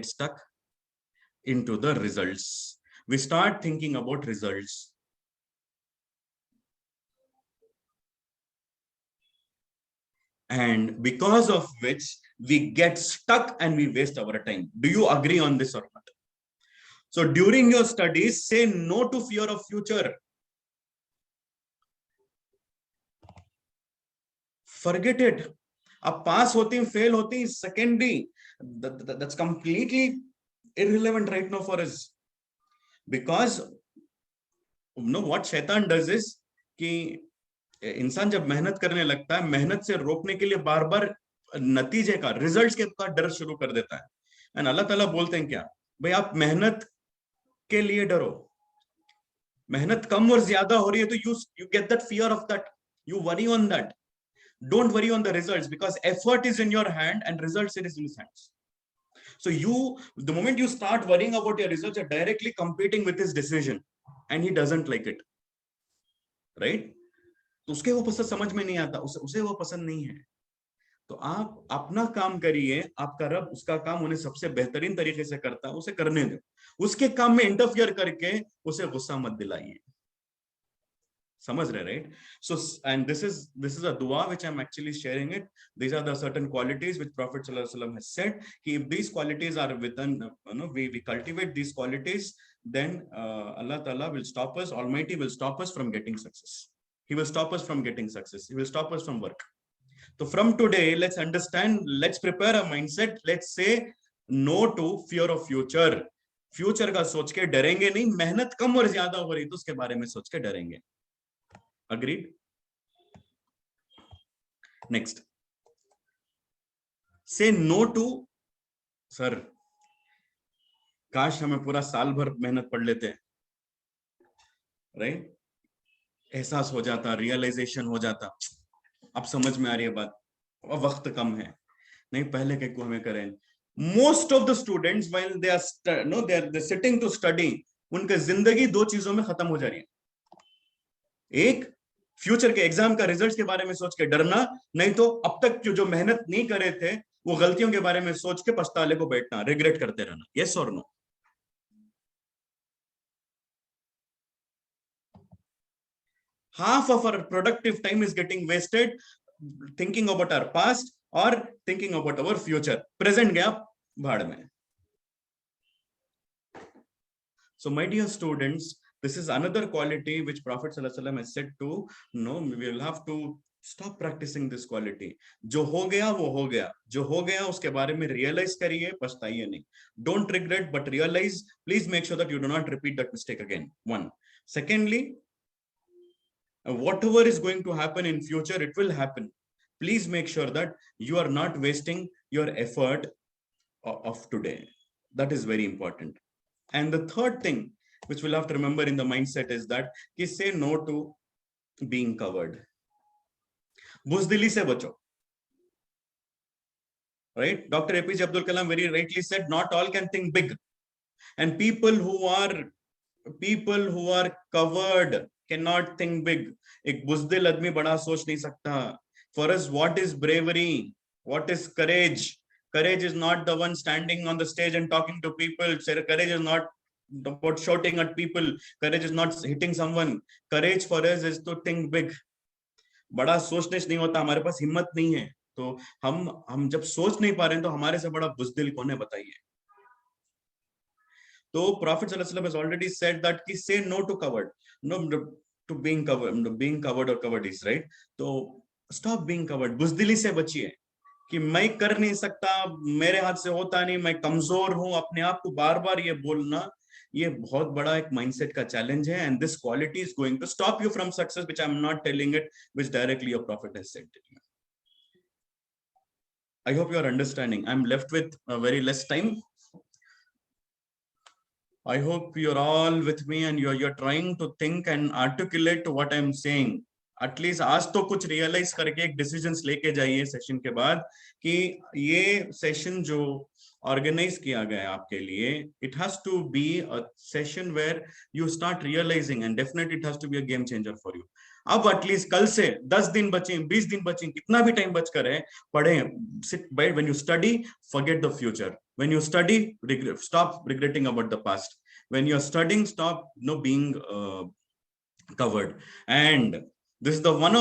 A: stuck into the results. We start thinking about results. And because of which we get stuck and we waste our time. Do you agree on this or not? So during your studies, say no to fear of future. Forget it. अब पास होती हैं, fail होती हैं, secondary. That's completely irrelevant right now for us. Because you know what shaitan does is कि इंसान जब मेहनत करने लगता है, मेहनत से रोकने के लिए बार बार नतीजे का, रिजल्ट्स के का डर शुरू कर देता है। एंड अल्लाह ताला बोलते हैं क्या? भाई आप मेहनत के लिए डरो, मेहनत कम और ज्यादा हो रही है तो you get that fear of that, you worry on that. Don't worry on the results because effort is in your hand and results is in his hands. So the moment you start worrying about your results, you're directly competing with his decision and he doesn't like it, right? तो उसके वो पसंद समझ में नहीं आता, उसे वो पसंद नहीं है. तो आप अपना काम करिए, आपका रब उसका काम उन्हें सबसे बेहतरीन तरीके से करता है, उसे करने दो. उसके काम में इंटरफियर करके उसे गुस्सा मत दिलाइए. समझ रहे, right? So, and this is a dua which I'm actually sharing it. These are the certain qualities which Prophet sallallahu alaihi wasallam has said कि if these qualities are within, we cultivate these qualities, then Allah Ta'ala will stop us, Almighty will stop us from getting success. He will stop us from getting success. He will stop us from work. So from today, let's understand, let's prepare a mindset, let's say no to fear of future. Future का सोच के डरेंगे नहीं, मेहनत कम और ज्यादा हो रही तो उसके बारे में सोच के डरेंगे. Agreed? Next. Say no to, sir, काश हमें पूरा साल भर मेहनत पढ़ लेते, राइट? एहसास हो जाता, रियलाइजेशन हो जाता, अब समझ में आ रही है बात, वक्त कम है. नहीं, पहले के को हमें करें. Most of the students while they are they sitting to study, उनकी जिंदगी दो चीजों में खत्म हो जा रही है. एक, फ्यूचर के एग्जाम का रिजल्ट के बारे में सोच के डरना, नहीं तो अब तक जो मेहनत नहीं करे थे वो गलतियों के बारे में सोच के पछताले को बैठना, रिग्रेट करते रहना. यस और no? Half of our productive time is getting wasted thinking about our past or thinking about our future. Present gaya bhaad mein. So my dear students, this is another quality which Prophet sallallahu alaihi wasallam has said to, no, we will have to stop practicing this quality. जो हो गया वो हो गया, जो हो गया उसके बारे में realize करिए, पछताइए नहीं. Don't regret but realize. Please make sure that you do not repeat that mistake again. One. Secondly, whatever is going to happen in future, it will happen. Please make sure that you are not wasting your effort of today. That is very important. And the third thing which we'll have to remember in the mindset is that say no to being covered. Buzdili se bacho. Right? Dr. APJ Abdul Kalam very rightly said, not all can think big. And people who are covered cannot think big. एक बुज़दिल आदमी बड़ा सोच नहीं सकता. For us, what is bravery? What is courage? Courage is not the one standing on the stage and talking to people. Courage is not about shouting at people. Courage is not hitting someone. Courage for us is to think big. बड़ा सोचने से नहीं होता, हमारे पास हिम्मत नहीं है. तो हम जब सोच नहीं पा रहे हैं तो हमारे से बड़ा बुज़दिल कौन है बताइए. तो Prophet sallallahu alaihi wasallam has already said that कि say no to covered, no to being covered or cowardice, right? तो stop being covered. बुज़दिली से बचिए कि मैं कर नहीं सकता, मेरे हाथ से होता नहीं, मैं कमजोर हूं, अपने आप को बार बार ये बोलना, ये बहुत बड़ा एक माइंडसेट का चैलेंज है. And this quality is going to stop you from success, which I am not telling it, which directly your profit has said. I hope you are understanding. I'm left with very less time. I hope you're all with me and you're trying to think and articulate what I'm saying. At least आज तो कुछ realise करके एक decisions लेके जाइए session के बाद कि ये सेशन जो ऑर्गेनाइज किया गया है आपके लिए, it has to be a session where you start realising and definitely it has to be a game changer for you. अब एटलीस्ट कल से 10 दिन बचे, 20 दिन बचे, कितना भी टाइम बच कर है, पढ़ें. Sit by, when you study forget the future. When you study stop regretting about the past. When you are studying stop being covered. And this is the one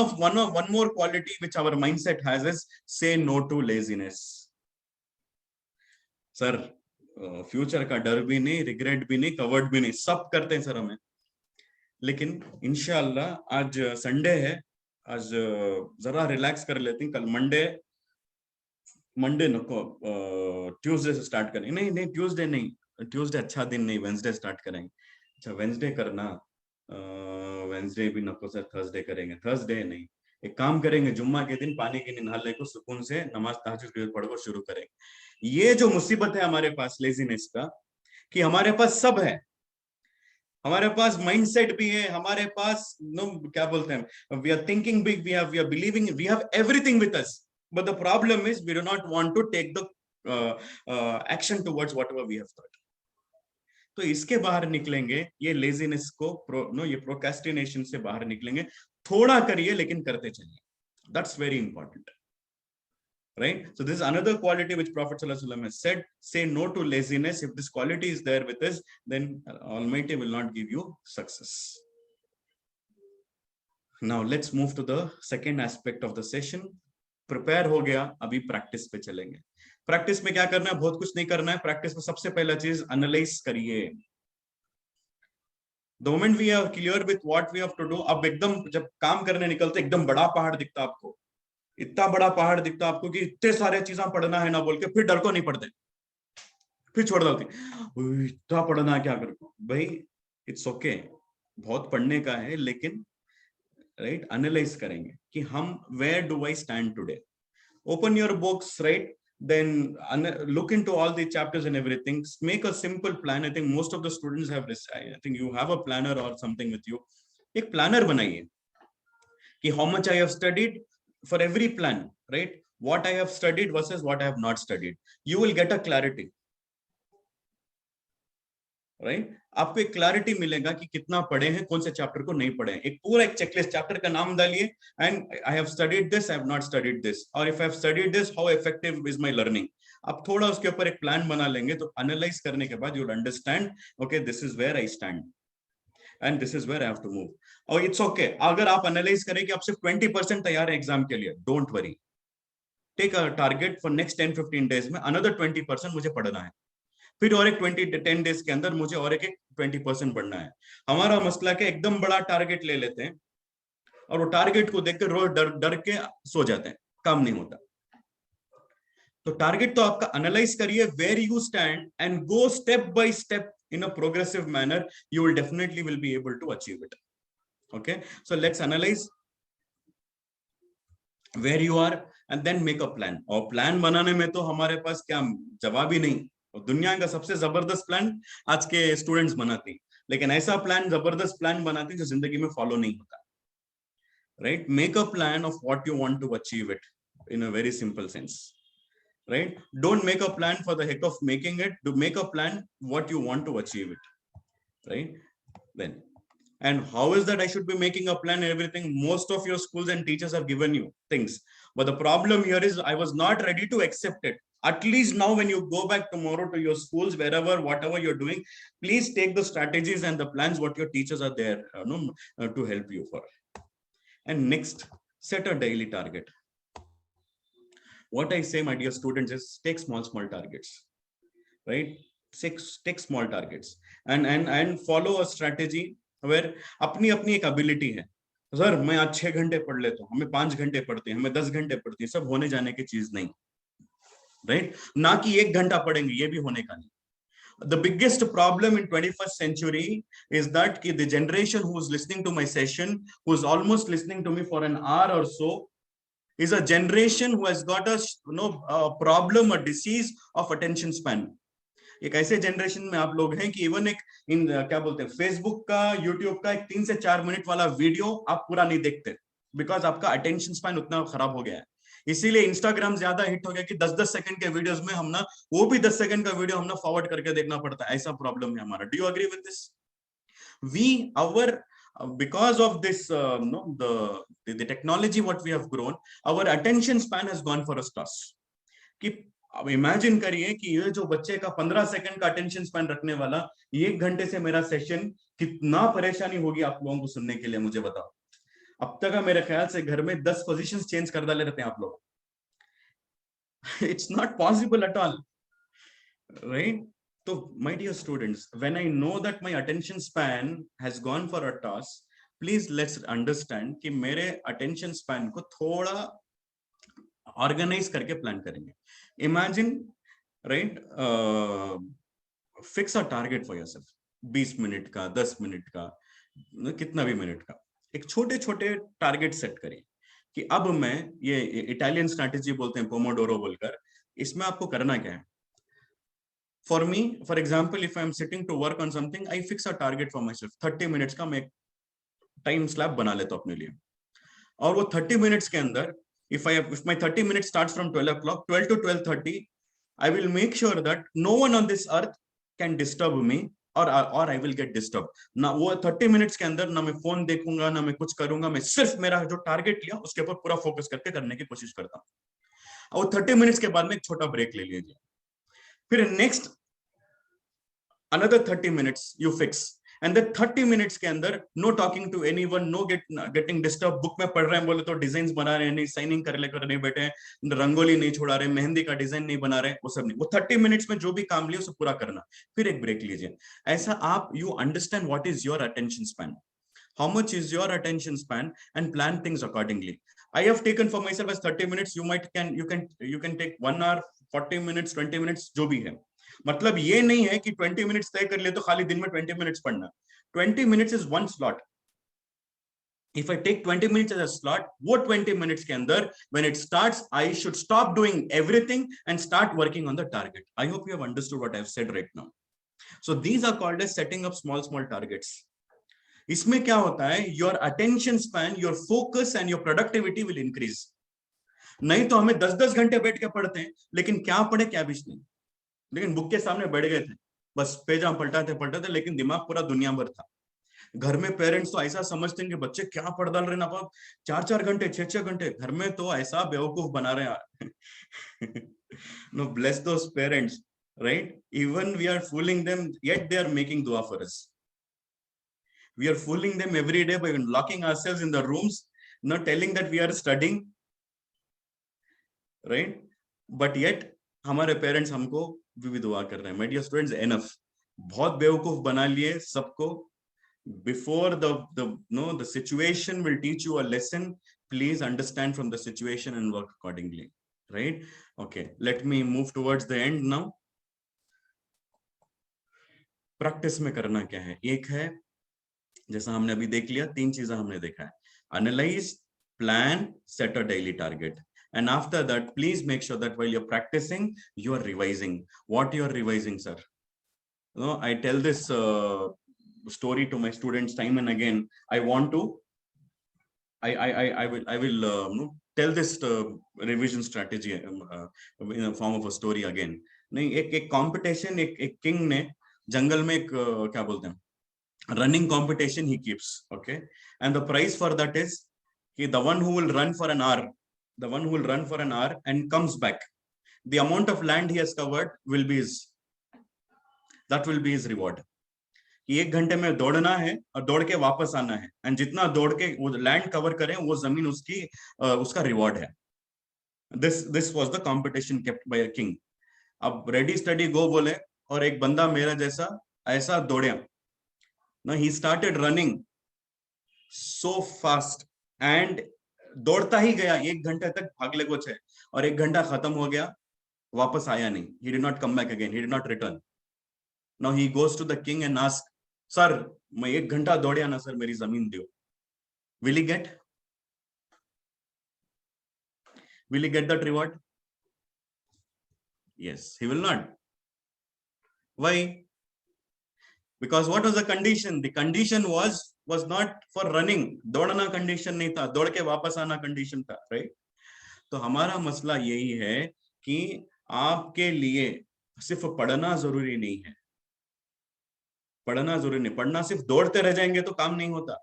A: more quality which our mindset has is say no to laziness. Sir future का डर भी नहीं, regret भी नहीं, covered भी नहीं, सब करते हैं सर हमें. लेकिन इंशाल्लाह आज संडे है, आज जरा रिलैक्स कर लेते हैं. कल मंडे नको, ट्यूसडे से स्टार्ट करेंगे. नहीं ट्यूसडे नहीं, ट्यूसडे अच्छा दिन नहीं, वेंसडे स्टार्ट करेंगे. अच्छा वेंसडे करना, वेंसडे भी नको सर, थर्सडे करेंगे. थर्सडे नहीं, एक काम करेंगे, जुम्मा के दिन पानी के नहाने को सुकून से नमाज तहज्जुद पढ़कर शुरू करेंगे. ये जो मुसीबत है हमारे पास लेजीनेस का, कि हमारे पास सब है, हमारे पास माइंडसेट भी है, हमारे पास नो क्या बोलते हैं, we are thinking big, we are believing, we have everything with us, but the problem is we do not want to take the action towards whatever we have thought. तो इसके बाहर निकलेंगे, ये लेजीनेस को ये प्रोक्रेस्टिनेशन से बाहर निकलेंगे। थोड़ा करिए लेकिन करते चलिए, that's very important, right? So this is another quality which Prophet sallallahu alaihi wasallam has said, say no to laziness. If this quality is there with us, then Almighty will not give you success. Now let's move to the second aspect of the session. Prepare हो गया, अभी practice पे चलेंगे। Practice में क्या करना है? बहुत कुछ नहीं करना है। प्रैक्टिस में सबसे पहला चीज एनालाइज करिए। The moment we are clear with what we have to do, अब एकदम जब काम करने निकलते एकदम बड़ा पहाड़ दिखता आपको, इतना बड़ा पहाड़ दिखता आपको कि इतने सारे चीजें पढ़ना है ना बोल के फिर डर को नहीं पढ़ते, फिर छोड़ देते, इतना पढ़ना है क्या करूं भाई? इट्स ओके, बहुत पढ़ने का है, लेकिन राइट एनालाइज करेंगे कि हम where do I stand today. Open your books, right, then look into all the chapters and everything, make a simple plan. I think most of the students have this, I think you have a planner or something with you. एक planner बनाइए कि how much I have studied for every plan, right? What I have studied versus what I have not studied. You will get a clarity, right? आपको एक clarity मिलेगा कि कितना पढ़े हैं, कौन से चैप्टर को नहीं पढ़े हैं। एक पूरा एक चेकलिस्ट, चैप्टर का नाम डालिए, and I have studied this, I have not studied this, और if I have studied this, how effective is my learning. आप थोड़ा उसके ऊपर एक प्लान बना लेंगे तो एनालाइज करने के बाद you will understand, okay this is where I stand and this is where I have to move. और इट्स ओके अगर आप एनालाइज करें कि आप सिर्फ 20% तैयार है एग्जाम के लिए, don't worry, take a target for next 10-15 days में अनदर 20% मुझे पढ़ना है, फिर और एक 10 डेज के अंदर मुझे और एक 20% बढ़ना है। हमारा मसला क्या, एकदम बड़ा टारगेट ले लेते हैं और वो टारगेट को देखकर रोज डर डर के सो जाते हैं, काम नहीं होता। तो टारगेट तो आपका एनालाइज करिए where you stand and go step by step in a progressive manner, you will definitely will be able to achieve it. Okay, so let's analyse where you are and then make a plan. और plan बनाने में तो हमारे पास क्या जवाब ही नहीं, और दुनिया का सबसे जबरदस्त प्लान आज के स्टूडेंट्स बनाती, लेकिन ऐसा प्लान, जबरदस्त प्लान बनाती जो जिंदगी में फॉलो नहीं होता, right? Make a plan of what you want to achieve it in a very simple sense, right? Don't make a plan for the heck of making it, do make a plan what you want to achieve it, right? Then and how is that I should be making a plan and everything? Most of your schools and teachers have given you things, but the problem here is I was not ready to accept it. At least now when you go back tomorrow to your schools, wherever whatever you're doing, please take the strategies and the plans what your teachers are there to help you for. And next, set a daily target. What I say, my dear students, is take small targets, right? Take small targets and follow a strategy where अपनी अपनी एक ability है। Sir मैं आज 6 घंटे पढ़ लेता हूँ, हमें 5 घंटे पढ़ते हैं, हमें 10 घंटे पढ़ती है, सब होने जाने की चीज नहीं, राइट? ना कि 1 घंटा पढ़ेंगे, ये भी होने का नहीं। The biggest problem in 21st century is that the generation who is listening to my session, who is almost listening to me for an hour or so, is a generation who has got a problem, a disease of attention span. एक ऐसे generation में आप लोग हैं कि even एक इन क्या बोलते हैं, फेसबुक का, यूट्यूब का एक 3 से 4 मिनट वाला वीडियो आप पूरा नहीं देखते, बिकॉज आपका अटेंशन स्पैन उतना खराब हो गया है। इसीलिए इंस्टाग्राम ज्यादा हिट हो गया कि 10-10 सेकंड के वीडियोस में हम ना, वो भी 10 सेकंड का वीडियो हम ना फॉरवर्ड करके देखना पड़ता है, ऐसा प्रॉब्लम है हमारा। Do you agree with this? We our because of this no the technology what we have grown, our attention span has gone for a toss. कि अब इमेजिन करिए कि ये जो बच्चे का 15 सेकंड का अटेंशन स्पैन रखने वाला 1 घंटे से मेरा सेशन, कितना परेशानी होगी आप लोगों को सुनने के लिए, मुझे बताओ। अब तक मेरे ख्याल से घर में 10 पोजीशंस चेंज कर डाले रहते हैं आप लोग। It's not possible at all, right? तो my dear students, when I know that my attention span has gone for a toss, please let's understand कि मेरे अटेंशन स्पैन को थोड़ा ऑर्गेनाइज करके प्लान करेंगे। Imagine, right, fix a target for yourself, 20 minute का, 10 minute का, कितना भी मिनट का, एक छोटे छोटे टारगेट सेट करिए कि अब मैं, ये इटालियन स्ट्रैटेजी बोलते हैं पोमोडोरो बोलकर, इसमें आपको करना क्या है, For me, for example, if I'm sitting to work on something, I fix a target for myself. 30 minutes का मैं टाइम स्लैब बना लेता हूं अपने लिए, और वो 30 मिनट्स के अंदर if my 30 minutes starts from 12 o'clock, 12 to 12:30, I will make sure that no one on this earth can disturb me, or I will get disturbed. ना वो 30 मिनट्स के अंदर ना मैं फोन देखूंगा, ना मैं कुछ करूंगा, मैं सिर्फ मेरा जो टारगेट लिया उसके ऊपर पूरा फोकस करके करने की कोशिश करता हूँ। और 30 मिनट्स के बाद में एक छोटा ब्रेक ले लीजिए, फिर next another 30 minutes you fix, and the 30 minutes के अंदर no talking to anyone, no getting disturbed. Book में पढ़ रहे हैं बोले तो डिजाइन बना रहे हैं नहीं, साइनिंग कर लेकर नहीं बैठे हैं, रंगोली नहीं छोड़ा रहे, मेहंदी का डिजाइन नहीं बना रहे, वो सब नहीं। वो 30 मिनट्स में जो भी काम लिया उसे पूरा करना, फिर एक ब्रेक लीजिए। ऐसा आप you understand what is your attention span, how much is your attention span, and plan things accordingly. I have taken for myself as 30 minutes. You can take 1 hour, 40 minutes, 20 minutes, जो भी है। मतलब ये नहीं है कि 20 मिनट्स तय कर ले तो खाली दिन में 20 मिनट्स पढ़ना। 20 minutes is one slot. If I take 20 minutes as a slot, वो 20 minutes के अंदर when it starts, I should stop doing everything and start working on the target. I hope you have understood what I have said right now. So these are called as setting up small targets. इसमें क्या होता है, your attention span, your focus and your productivity will increase. नहीं तो हमें 10-10 घंटे बैठ के पढ़ते हैं, लेकिन क्या पढ़े क्या भी नहीं, लेकिन बुक के सामने बैठ गए थे, बस पेजा पलटाते, लेकिन दिमाग पूरा दुनिया भर था। घर में पेरेंट्स तो ऐसा समझते हैं कि बच्चे क्या पढ़ डाल रहे हैं ना, 4-4 घंटे 6-6 घंटे, घर में तो ऐसा बेवकूफ बना रहे हैं। No, bless those parents, right? Even we are fooling them, yet they are making दुआ for us. We are fooling them every day by locking ourselves in the rooms, not telling that we are studying, right? But yet हमारे parents हमको भी दुआ कर रहे हैं। My dear students, enough, बहुत बेवकूफ बना लिए सबको। Before the situation will teach you a lesson, please understand from the situation and work accordingly, right? Okay, let me move towards the end now. Practice में करना क्या है? एक है, जैसा हमने अभी देख लिया, 3 चीजें हमने देखा है: analyse, plan, set a daily target, and after that please make sure that while you're practicing you are revising. What you are revising, sir? No, I tell this story to my students time and again. I want to I will tell this revision strategy in the form of a story again. नहीं, एक competition, एक king ने जंगल में एक क्या बोलते हैं, running competition he keeps, okay, and the prize for that is the one who will run for an hour and comes back, the amount of land he has covered will be his reward. कि 1 घंटे में दौड़ना है और दौड़ के वापस आना है, एंड जितना दौड़ के वो लैंड कवर करें वो जमीन उसका रिवॉर्ड है। This was the competition kept bye a king. अब रेडी स्टडी गो बोले और एक बंदा मेरा जैसा ऐसा दौड़े ना, he started running so fast and दौड़ता ही गया 1 घंटे तक, भागले कुछ है, और 1 घंटा खत्म हो गया, वापस आया नहीं। he did not come back again, he did not return. Now he goes to the king and asks, sir मैं 1 घंटा दौड़िया ना सर, मेरी जमीन दो। Will he get that reward? Yes, he will not. Why? Because what was the condition? The condition was not for running. दौड़ना condition नहीं था, दौड़ के वापस आना कंडीशन था, राइट? तो हमारा मसला यही है कि आपके लिए सिर्फ पढ़ना जरूरी नहीं है, पढ़ना सिर्फ दौड़ते रह जाएंगे तो काम नहीं होता।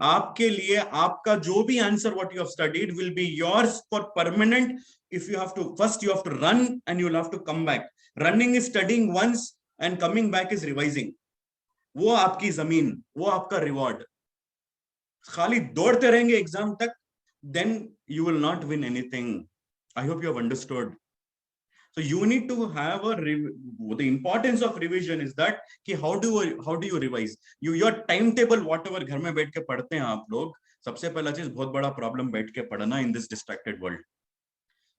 A: आपके लिए आपका जो भी answer what you have studied will be yours for permanent. If you have to first you have to run and you will have to come back. Running is studying once and coming back is revising. वो आपकी जमीन, वो आपका reward. खाली दौड़ते रहेंगे exam तक, then you will not win anything. I hope you have understood. So you need to have the importance of revision is that कि how do you revise? Your timetable whatever घर में बैठ के पढ़ते हैं आप लोग, सबसे पहला चीज बहुत बड़ा प्रॉब्लम बैठ के पढ़ना in this distracted world.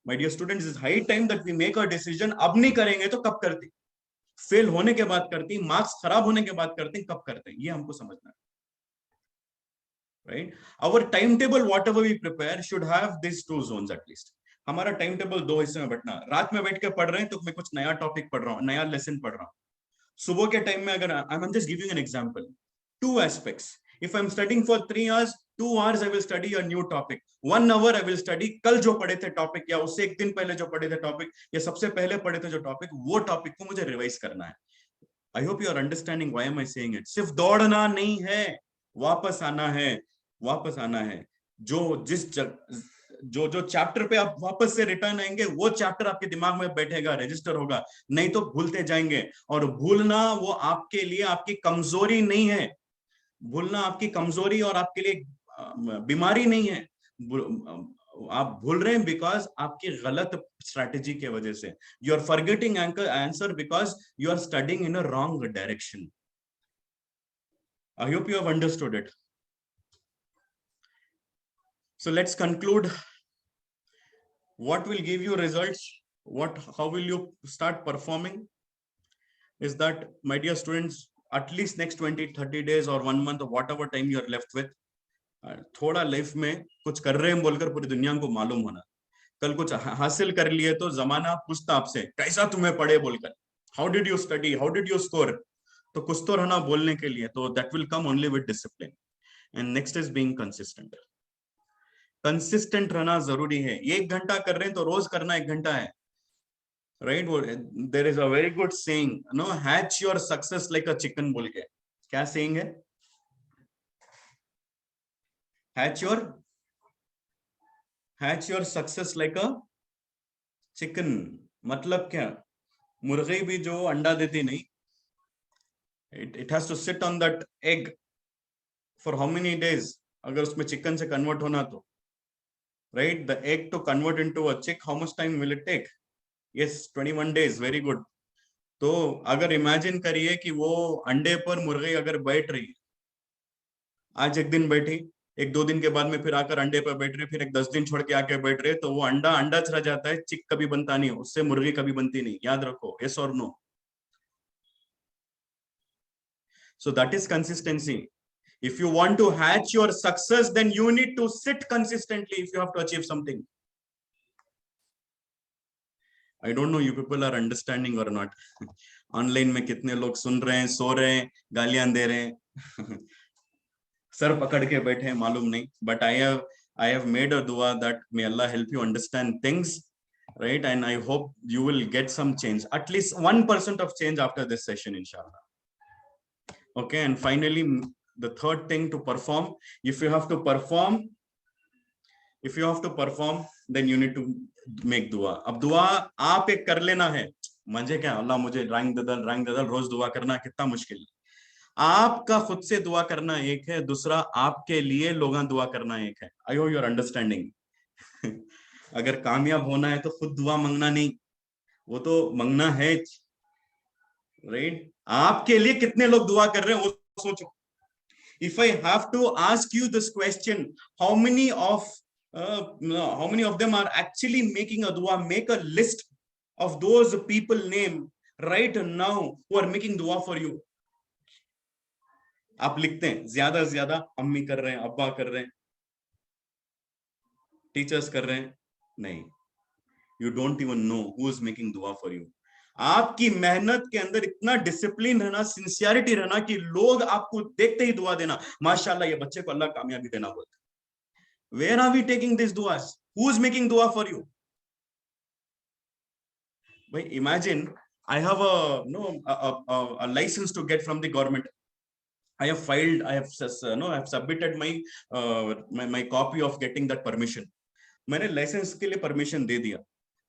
A: My dear students, it is high time that we make a decision. अब नहीं करेंगे तो कब करते? फेल होने के बाद करते, मार्क्स खराब होने के बाद करते, कब करते? ये हमको समझना है, right? Our timetable whatever we prepare should have these 2 zones at least. हमारा टाइम टेबल दो हिस्से में बंटना, रात में बैठ के पढ़ रहे हैं तो मैं कुछ नया टॉपिक पढ़ रहा हूँ, नया लेसन पढ़ रहा हूँ। सुबह के टाइम में अगर I am just giving an example, two aspects, if I am studying for 3 hours, 2 hours I will study a new topic, 1 hour I will study कल जो पढ़े थे टॉपिक, या उससे एक दिन पहले जो पढ़े थे टॉपिक, या सबसे पहले पढ़े थे जो टॉपिक, वो टॉपिक को मुझे रिवाइज करना है। I hope you are understanding why am I saying it. सिर्फ दौड़ना नहीं है, वापस आना है, वापस आना है। जो जिस जो जो चैप्टर पे आप वापस से रिटर्न आएंगे, वो चैप्टर आपके दिमाग में बैठेगा, रजिस्टर होगा, नहीं तो भूलते जाएंगे। और भूलना वो आपके लिए आपकी कमजोरी नहीं है, भूलना आपकी कमजोरी और आपके लिए बीमारी नहीं है। आप भूल रहे हैं बिकॉज आपकी गलत स्ट्रैटेजी के वजह से। You are forgetting answer because you are studying in a wrong direction. I hope you have understood it. So let's conclude. What will give you results, how will you start performing, is that, my dear students, at least next 20-30 days or 1 month or whatever time you are left with, थोड़ा life में कुछ कर रहे हैं बोलकर पूरी दुनिया को मालूम होना। कल कुछ हासिल कर लिए तो जमाना पूछता आपसे कैसा तुम्हें पढ़े बोलकर, how did you study, how did you score, तो कुछ तो रहना बोलने के लिए, तो that will come only with discipline. And next is being consistent. Consistent रहना जरूरी है। 1 घंटा कर रहे हैं तो रोज करना 1 घंटा है, right? There is a very good saying, no, hatch your success like a chicken बोल के। क्या सेइंग है? Hatch your success like a chicken. मतलब क्या? मुर्गी भी जो अंडा देती नहीं, it has to sit on that egg for how many days. अगर उसमें चिकन से कन्वर्ट होना तो, right, the egg to convert into a chick, how much time will it take? Yes, 21 days, very good. तो अगर imagine करिए कि वो अंडे पर मुर्गी अगर बैठ रही, आज एक दिन बैठी, 1-2 दिन के बाद में फिर आकर अंडे पर बैठ रही, फिर 10 दिन छोड़ के आके बैठ रहे, तो वो अंडा अंडा रह जाता है, चिक कभी बनता नहीं, उससे मुर्गी कभी बनती नहीं। याद रखो, yes or no? So that is consistency. If you want to hatch your success, then you need to sit consistently if you have to achieve something. I don't know you people are understanding or not. Online में कितने लोग सुन रहे हैं, सो रहे हैं, गालियां दे रहे हैं, सर पकड़ के बैठे हैं, मालूम नहीं। But I have made a dua that may Allah help you understand things, right? And I hope you will get some change, at least 1% of change after this session, inshallah. Okay, and finally, the third thing, to perform. If you have to perform, then you need to make dua. अब दुआ आप एक कर लेना है, मुझे क्या, अल्लाह मुझे रंग ददल रोज दुआ करना कितना मुश्किल है। आपका खुद से दुआ करना एक है, दूसरा आपके लिए लोगों दुआ करना एक है। I hope you are understanding. अगर कामयाब होना है तो खुद दुआ मांगना नहीं, वो तो मांगना है, राइट? आपके लिए कितने लोग दुआ कर रहे हैं वो सोचो। If I have to ask you this question, how many of them are actually making a dua? Make a list of those people name right now who are making dua for you. आप लिखते हैं ज्यादा से ज्यादा अम्मी कर रहे हैं, अब्बा कर रहे हैं, टीचर्स कर रहे हैं, नहीं। You don't even know who is making dua for you. आपकी मेहनत के अंदर इतना डिसिप्लिन रहना, सिंसियरिटी रहना कि लोग आपको देखते ही दुआ देना, माशाल्लाह ये बच्चे को अल्लाह कामयाबी देना बोलते। Where are we taking these duas? Who is making dua for you? But imagine I have a license to get from the government. I have filed, I have submitted my copy of getting that permission. मैंने licence के लिए permission दे दिया।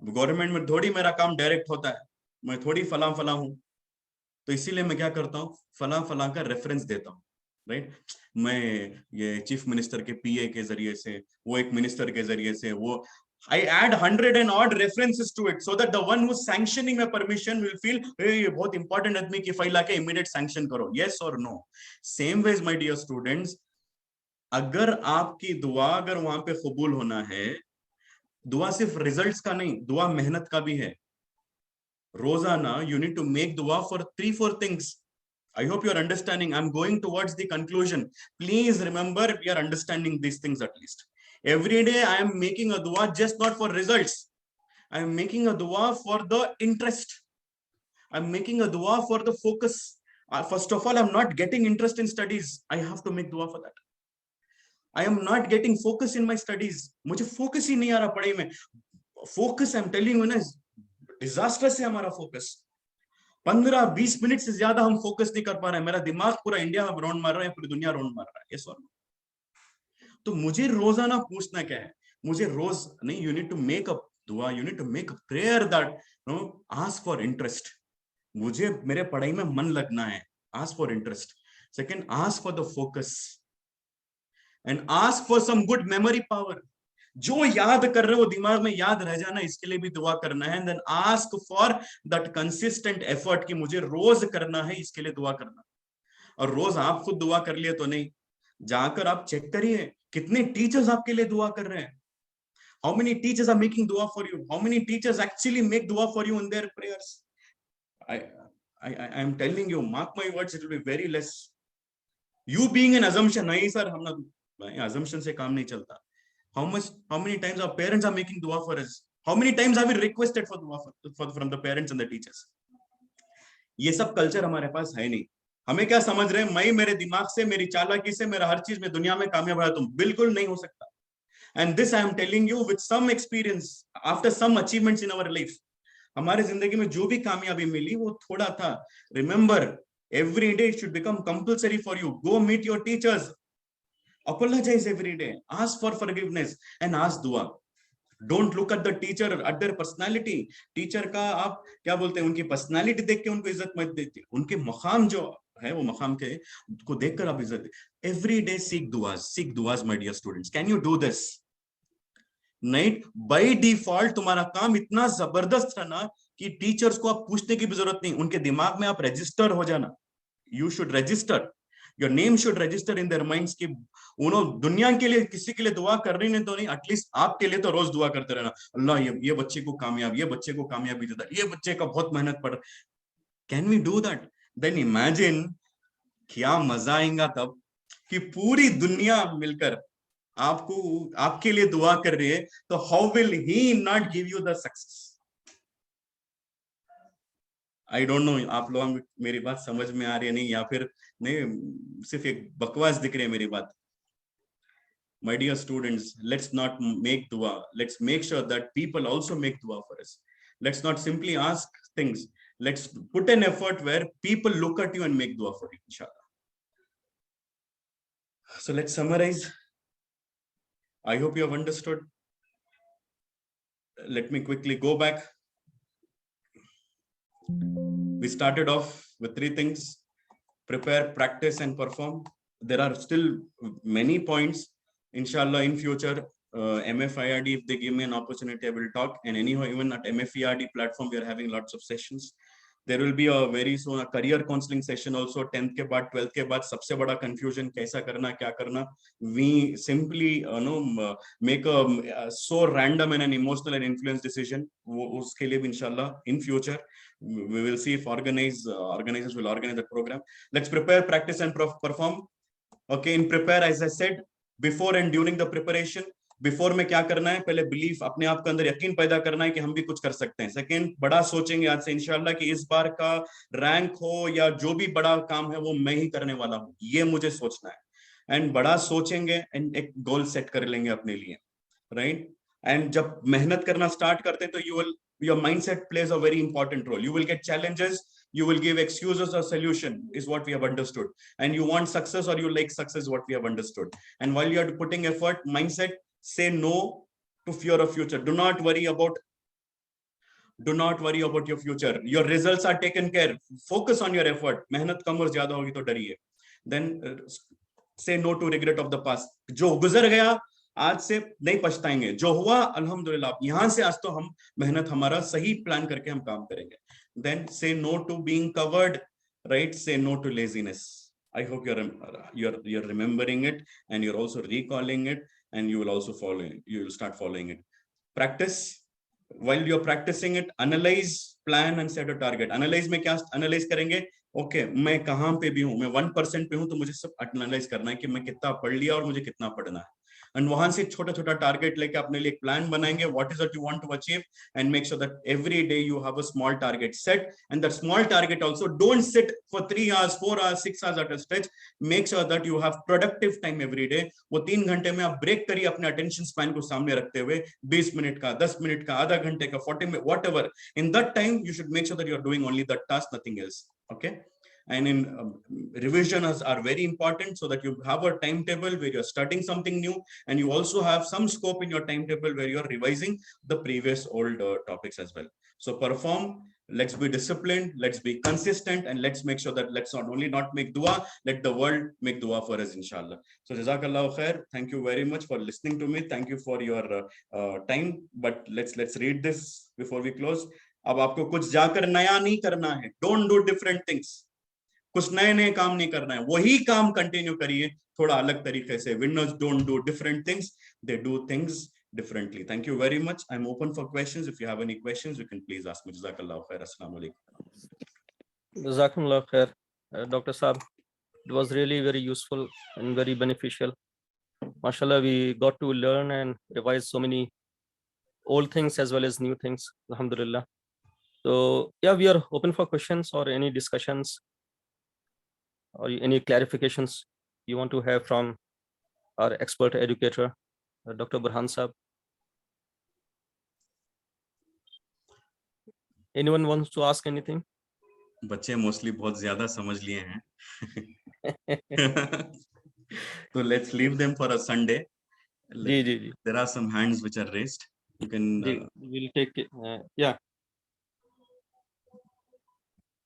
A: Government में थोड़ी मेरा काम direct होता है, मैं थोड़ी फला फला हूं, तो इसीलिए मैं क्या करता हूँ, फला फला का रेफरेंस देता हूँ, राइट? मैं ये चीफ मिनिस्टर के पीए के जरिए से, वो एक मिनिस्टर के जरिए से, वो I add 100 and odd references to it so that the one who's sanctioning my permission will feel, hey, ये बहुत important आदमी की फाइल आके immediate sanction करो, yes or no? Same ways, my dear students, अगर आपकी दुआ अगर वहां पे कबूल होना है, दुआ सिर्फ रिजल्ट्स का नहीं, दुआ मेहनत का भी है। रोजाना you need to make dua for 3-4 things. I hope you are understanding. I'm going towards the conclusion. Please remember, we are understanding these things at least. Every day I am making a dua, just not for results. I am making a dua for the interest. I'm making a dua for the focus. First of all, I'm not getting interest in studies. I have to make dua for that. I am not getting focus in my studies. मुझे focus ही नहीं आ रहा पढ़ाई में. Focus, I'm telling you ना, disastrous है हमारा focus. 15-20 minute से ज्यादा हम फोकस नहीं कर पा रहे हैं. मेरा दिमाग पूरा इंडिया में राउंड मार रहा है, पूरी दुनिया राउंड मार रहा है. यस और नो. तो मुझे रोजाना पूछना क्या है, मुझे रोज नहीं, you need to make a दुआ, you need to make a prayer that no ask for interest. मुझे मेरे पढ़ाई में मन लगना है, ask for interest. Second, ask for the focus and ask for some good memory power. जो याद कर रहे हो दिमाग में याद रह जाना, इसके लिए भी दुआ करना है. Then ask for that consistent effort कि मुझे रोज करना है, इसके लिए दुआ करना. और रोज आप खुद दुआ कर लिए तो नहीं, जाकर आप चेक करिए कितने टीचर्स आपके लिए दुआ कर रहे हैं. How many teachers are making dua for you? How many teachers actually make dua for you in their prayers? I am telling you, mark my words, it will be very less. You being an assumption, नहीं sir, हम ना assumption से काम नहीं चलता. How many times our parents are making dua for us? How many times have we requested for dua from the parents and the teachers? ये सब culture हमारे पास है नहीं. हमें क्या समझ रहे हैं, मैं मेरे दिमाग से, मेरी चालाकी से, मेरा हर चीज में दुनिया में कामयाब रहा. तुम बिल्कुल नहीं हो सकता. And this I am telling you with some experience, after some achievements in our life. हमारे जिंदगी में जो भी कामयाबी मिली वो थोड़ा था. Remember, every day it should become compulsory for you. Go meet your teachers. Apologize every day. Ask for forgiveness and ask dua. Don't look at the teacher, at their personality. Teacher का आप क्या बोलते हैं, उनकी personality देख के उनको इज्जत मत देती. उनके मकाम जो है वो मकाम के को देखकर आप इज्जत दे. Every day seek duas, my dear students. Can you do this? नहीं, बाय डिफॉल्ट तुम्हारा काम इतना जबरदस्त है ना कि टीचर्स को आप पूछने की भी जरूरत नहीं, उनके दिमाग में आप रजिस्टर हो जाना. You should register, your name should register in their minds कि उन्होंने दुनिया के लिए किसी के लिए दुआ कर रही नहीं तो नहीं, एटलीस्ट आपके लिए तो रोज दुआ करते रहना. अल्लाह ये बच्चे को कामयाब, ये बच्चे को कामयाबी देता, ये बच्चे का बहुत मेहनत पड़. Can we do that? Then imagine क्या मजा आएगा तब कि पूरी दुनिया मिलकर आपको आपके लिए दुआ कर रही है. तो how will he not give you the success? I don't know आप लोग मेरी बात समझ में आ रही है नहीं, या फिर नहीं सिर्फ एक बकवास दिख रही है मेरी बात. My dear students, let's not make dua. Let's make sure that people also make dua for us. Let's not simply ask things. Let's put an effort where people look at you and make dua for you, inshallah. So let's summarize. I hope you have understood. Let me quickly go back. We started off with 3 things: prepare, practice, and perform. There are still many points. Inshallah, in future, MFIRD, if they give me an opportunity, I will talk. And anyhow, even at MFIRD platform, we are having lots of sessions. There will be a very soon a career counseling session also. 10th के बाद 12th के बाद सबसे बड़ा confusion कैसा करना, क्या करना. We simply make a so random and an emotional and influence decision. उसके लिए भी inshallah in future we will see if organizers will organize that program. Let's prepare, practice, and perform. Okay, in prepare, as I said, before and during the preparation. Before में क्या करना है, पहले belief, अपने आप के अंदर यकीन पैदा करना है कि हम भी कुछ कर सकते हैं. सेकंड, बड़ा सोचेंगे आज से इंशाल्लाह कि इस बार का रैंक हो या जो भी बड़ा काम है वो मैं ही करने वाला हूं, ये मुझे सोचना है. एंड बड़ा सोचेंगे एंड एक गोल सेट कर लेंगे अपने लिए, राइट. एंड जब मेहनत करना स्टार्ट करते हैं तो your mindset plays a very important role. You will get challenges, you will give excuses or solution, is what we have understood. And you want success or you like success, what we have understood. And while you are putting effort, mindset, say no to fear of future. Do not worry about your future. Your results are taken care. Focus on your effort. मेहनत कम और ज्यादा होगी तो डरिए. Then say no to regret of the past. जो गुजर गया आज से नहीं पछताएंगे, जो हुआ अल्हम्दुलिल्लाह, यहां से आज तो हम मेहनत हमारा सही प्लान करके हम काम करेंगे. Then say no to being covered, right? Say no to laziness. I hope you're remembering it and you're also recalling it, and you will also follow it. You will start following it. Practice. While you're practicing it, analyze, plan, and set a target. Analyze में क्या analyze करेंगे? Okay, मैं कहाँ पे भी हूँ, मैं 1% पे हूँ, तो मुझे सब analyze करना है कि मैं कितना पढ़ लिया और मुझे कितना पढ़ना है. एंड वहां से छोटा छोटा टारगेट लेके अपने लिए एक प्लान बनाएंगे, what is that you want to achieve, and make sure that every day you have a small target set, and that small target also don't sit for 3 hours 4 hours 6 hours at a stretch. Make sure that you have productive time every day. वो 3 घंटे में आप break करिए अपने attention span को सामने रखते हुए, 20 मिनट का, 10 मिनट का, आधा घंटे का, 40 minute, whatever. In that time you should make sure that you are doing only that task, nothing else. Okay. And in revisions are very important, so that you have a timetable where you're studying something new, and you also have some scope in your timetable where you're revising the previous old topics as well. So perform, let's be disciplined, let's be consistent, and let's make sure that let's not only not make dua, let the world make dua for us, inshallah. So jazakallah khair, thank you very much for listening to me, thank you for your time. But let's read this before we close. अब आपको कुछ जाकर नया नहीं करना है, don't do different things. कुछ नए नए काम नहीं करना है, वही काम कंटिन्यू करिए थोड़ा अलग तरीके से. Winners don't do different things, they do things differently. Thank you very much. I'm open for questions. If you have any questions, you can please ask me. Jazakallah khair. Assalamu alaikum.
B: Jazakumullah khair, Dr. Saab. It was really very useful and very beneficial. MashaAllah, we got to learn and revise so many old things as well as new things. Alhamdulillah. So yeah, we are open for questions or any discussions or any clarifications you want to have from our expert educator, Dr. Burhan Saab. Anyone wants to ask anything?
A: बच्चे mostly बहुत ज्यादा समझ लिए हैं. So let's leave them for a Sunday.
B: Ji.
A: There are some hands which are raised. You can
B: we'll take it. Yeah,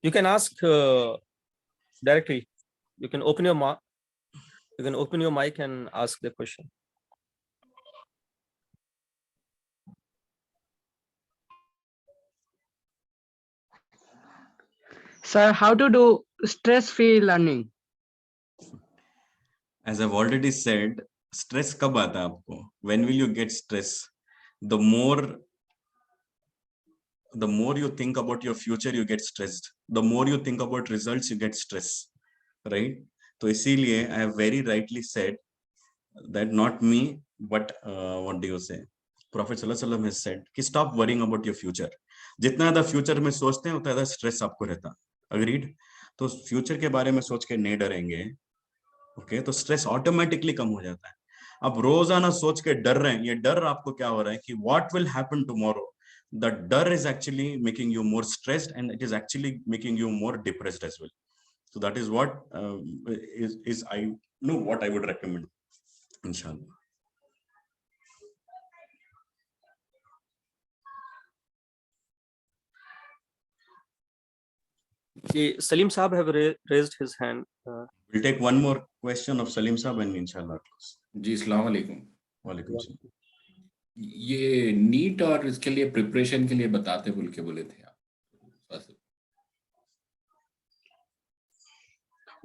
B: you can ask directly. You can open your mic and ask the question.
C: Sir, how to do stress-free learning?
A: As I've already said, stress कब आता है आपको? When will you get stress? The more you think about your future, you get stressed. The more you think about results, you get stress, right? तो इसीलिए I have very rightly said that not me, but what do you say? Prophet sallallahu alaihi wasallam has said कि stop worrying about your future. जितना ज़्यादा future में सोचते हैं उतना ज़्यादा स्ट्रेस आपको रहता है. अग्रीड? तो फ्यूचर के बारे में सोच के नहीं डरेंगे, ओके, तो स्ट्रेस ऑटोमेटिकली कम हो जाता है. अब रोजाना सोच के डर रहे हैं, ये डर आपको क्या हो रहा है कि what will happen tomorrow. The डर is actually making you more stressed and it is actually making you more depressed as well. So that is what I know what I would recommend, inshallah.
B: Salim Saab have raised his hand.
A: We'll take one more question of Salim Saab and inshallah close.
D: जी, अस्सलाम वालेकुम.
A: वालेकुम सलाम.
D: ये NEET और इसके लिए preparation के लिए बताते बोले थे आप.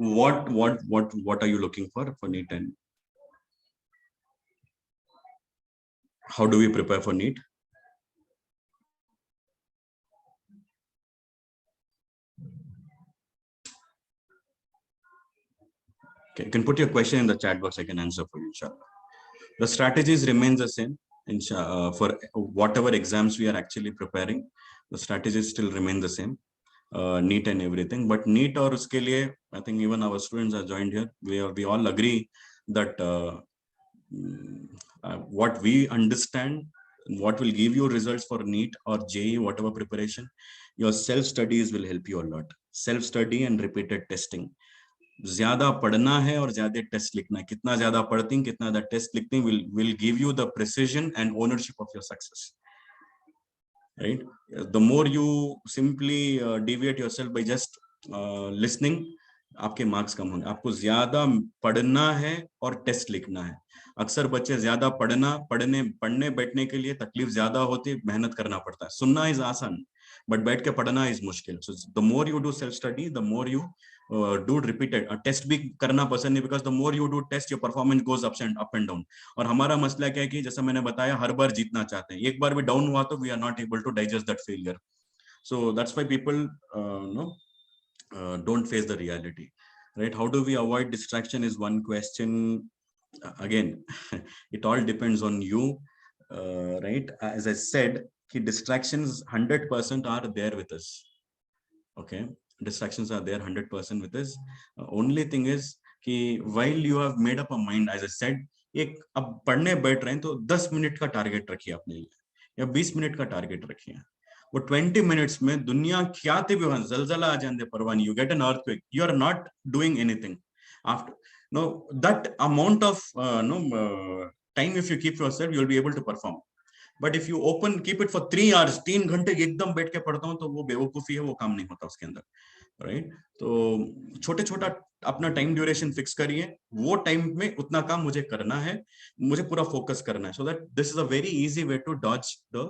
A: What are you looking for NEET, and how do we prepare for NEET? Okay, you can put your question in the chat box. I can answer for you, inshallah. The strategies remains the same, for whatever exams we are actually preparing. The strategies still remain the same. NEET and everything, but NEET or uske liye, I think even our students are joined here. We all agree that what we understand, what will give you results for NEET or JEE, whatever preparation, your self studies will help you a lot. Self study and repeated testing. ज्यादा पढ़ना है और ज्यादा test लिखना है. कितना ज्यादा पढ़ती हैं, कितना ज्यादा टेस्ट लिखती हैं, will give you the precision and ownership of your success. Right? The more you simply deviate yourself by just listening, आपके मार्क्स कम होंगे. आपको ज्यादा पढ़ना है और टेस्ट लिखना है. अक्सर बच्चे ज्यादा पढ़ने बैठने के लिए तकलीफ ज्यादा होती है, मेहनत करना पड़ता है. सुनना इज आसान, बट बैठ के पढ़ना इज मुश्किल. So the more you do self study, the more you do repeated. Test भी करना पसंद नहीं, because the more you do test, your performance goes up and down. और हमारा मसला क्या है कि जैसा मैंने बताया, हर बार जीतना चाहते हैं. एक बार भी डाउन हुआ तो we are not able to digest that failure. So that's why people don't face the reality, right? How do we avoid distraction is one question. again, it all depends on you, right? As I said, distractions 100% are there with us. Okay, distractions are there 100% with us. Only thing is कि while you have made up a mind, as I said, एक अब पढ़ने बैठ रहे हैं तो 10 minute का target रखिए अपने लिए या 20 मिनट का टारगेट रखिए. वो 20 मिनट्स में दुनिया क्या भी हो, जलजला आ जाए Parwani, you get an earthquake, you are not doing anything. After no that amount of time, if you keep yourself, you will be able to perform. But if you open keep it for 3 hours, 3 घंटे एकदम बैठ के पढ़ता हूँ, तो वो बेवकूफी है, वो काम नहीं होता उसके अंदर, राइट? तो छोटे छोटा अपना टाइम ड्यूरेशन फिक्स करिए, वो टाइम में उतना काम मुझे करना है, मुझे पूरा फोकस करना है, so that this is a very easy way to dodge the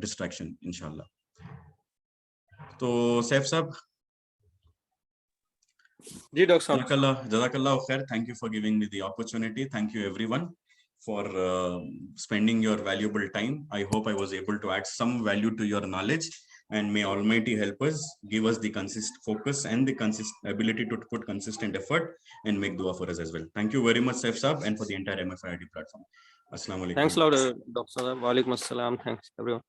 A: distraction, इंशाल्लाह. तो सैफ साहब,
B: जी डॉक्टर साहब,
A: Jazakallah khair. Thank you for giving me the opportunity. Thank you everyone for spending your valuable time. I hope I was able to add some value to your knowledge, and may Almighty help us, give us the consistent focus and the ability to put consistent effort and make dua for us as well. Thank you very much, Saif Saab, and for the entire MFID platform. Assalamu alaikum.
B: thanks a lot, Dr. Saab. Walaikum assalam. Thanks everyone.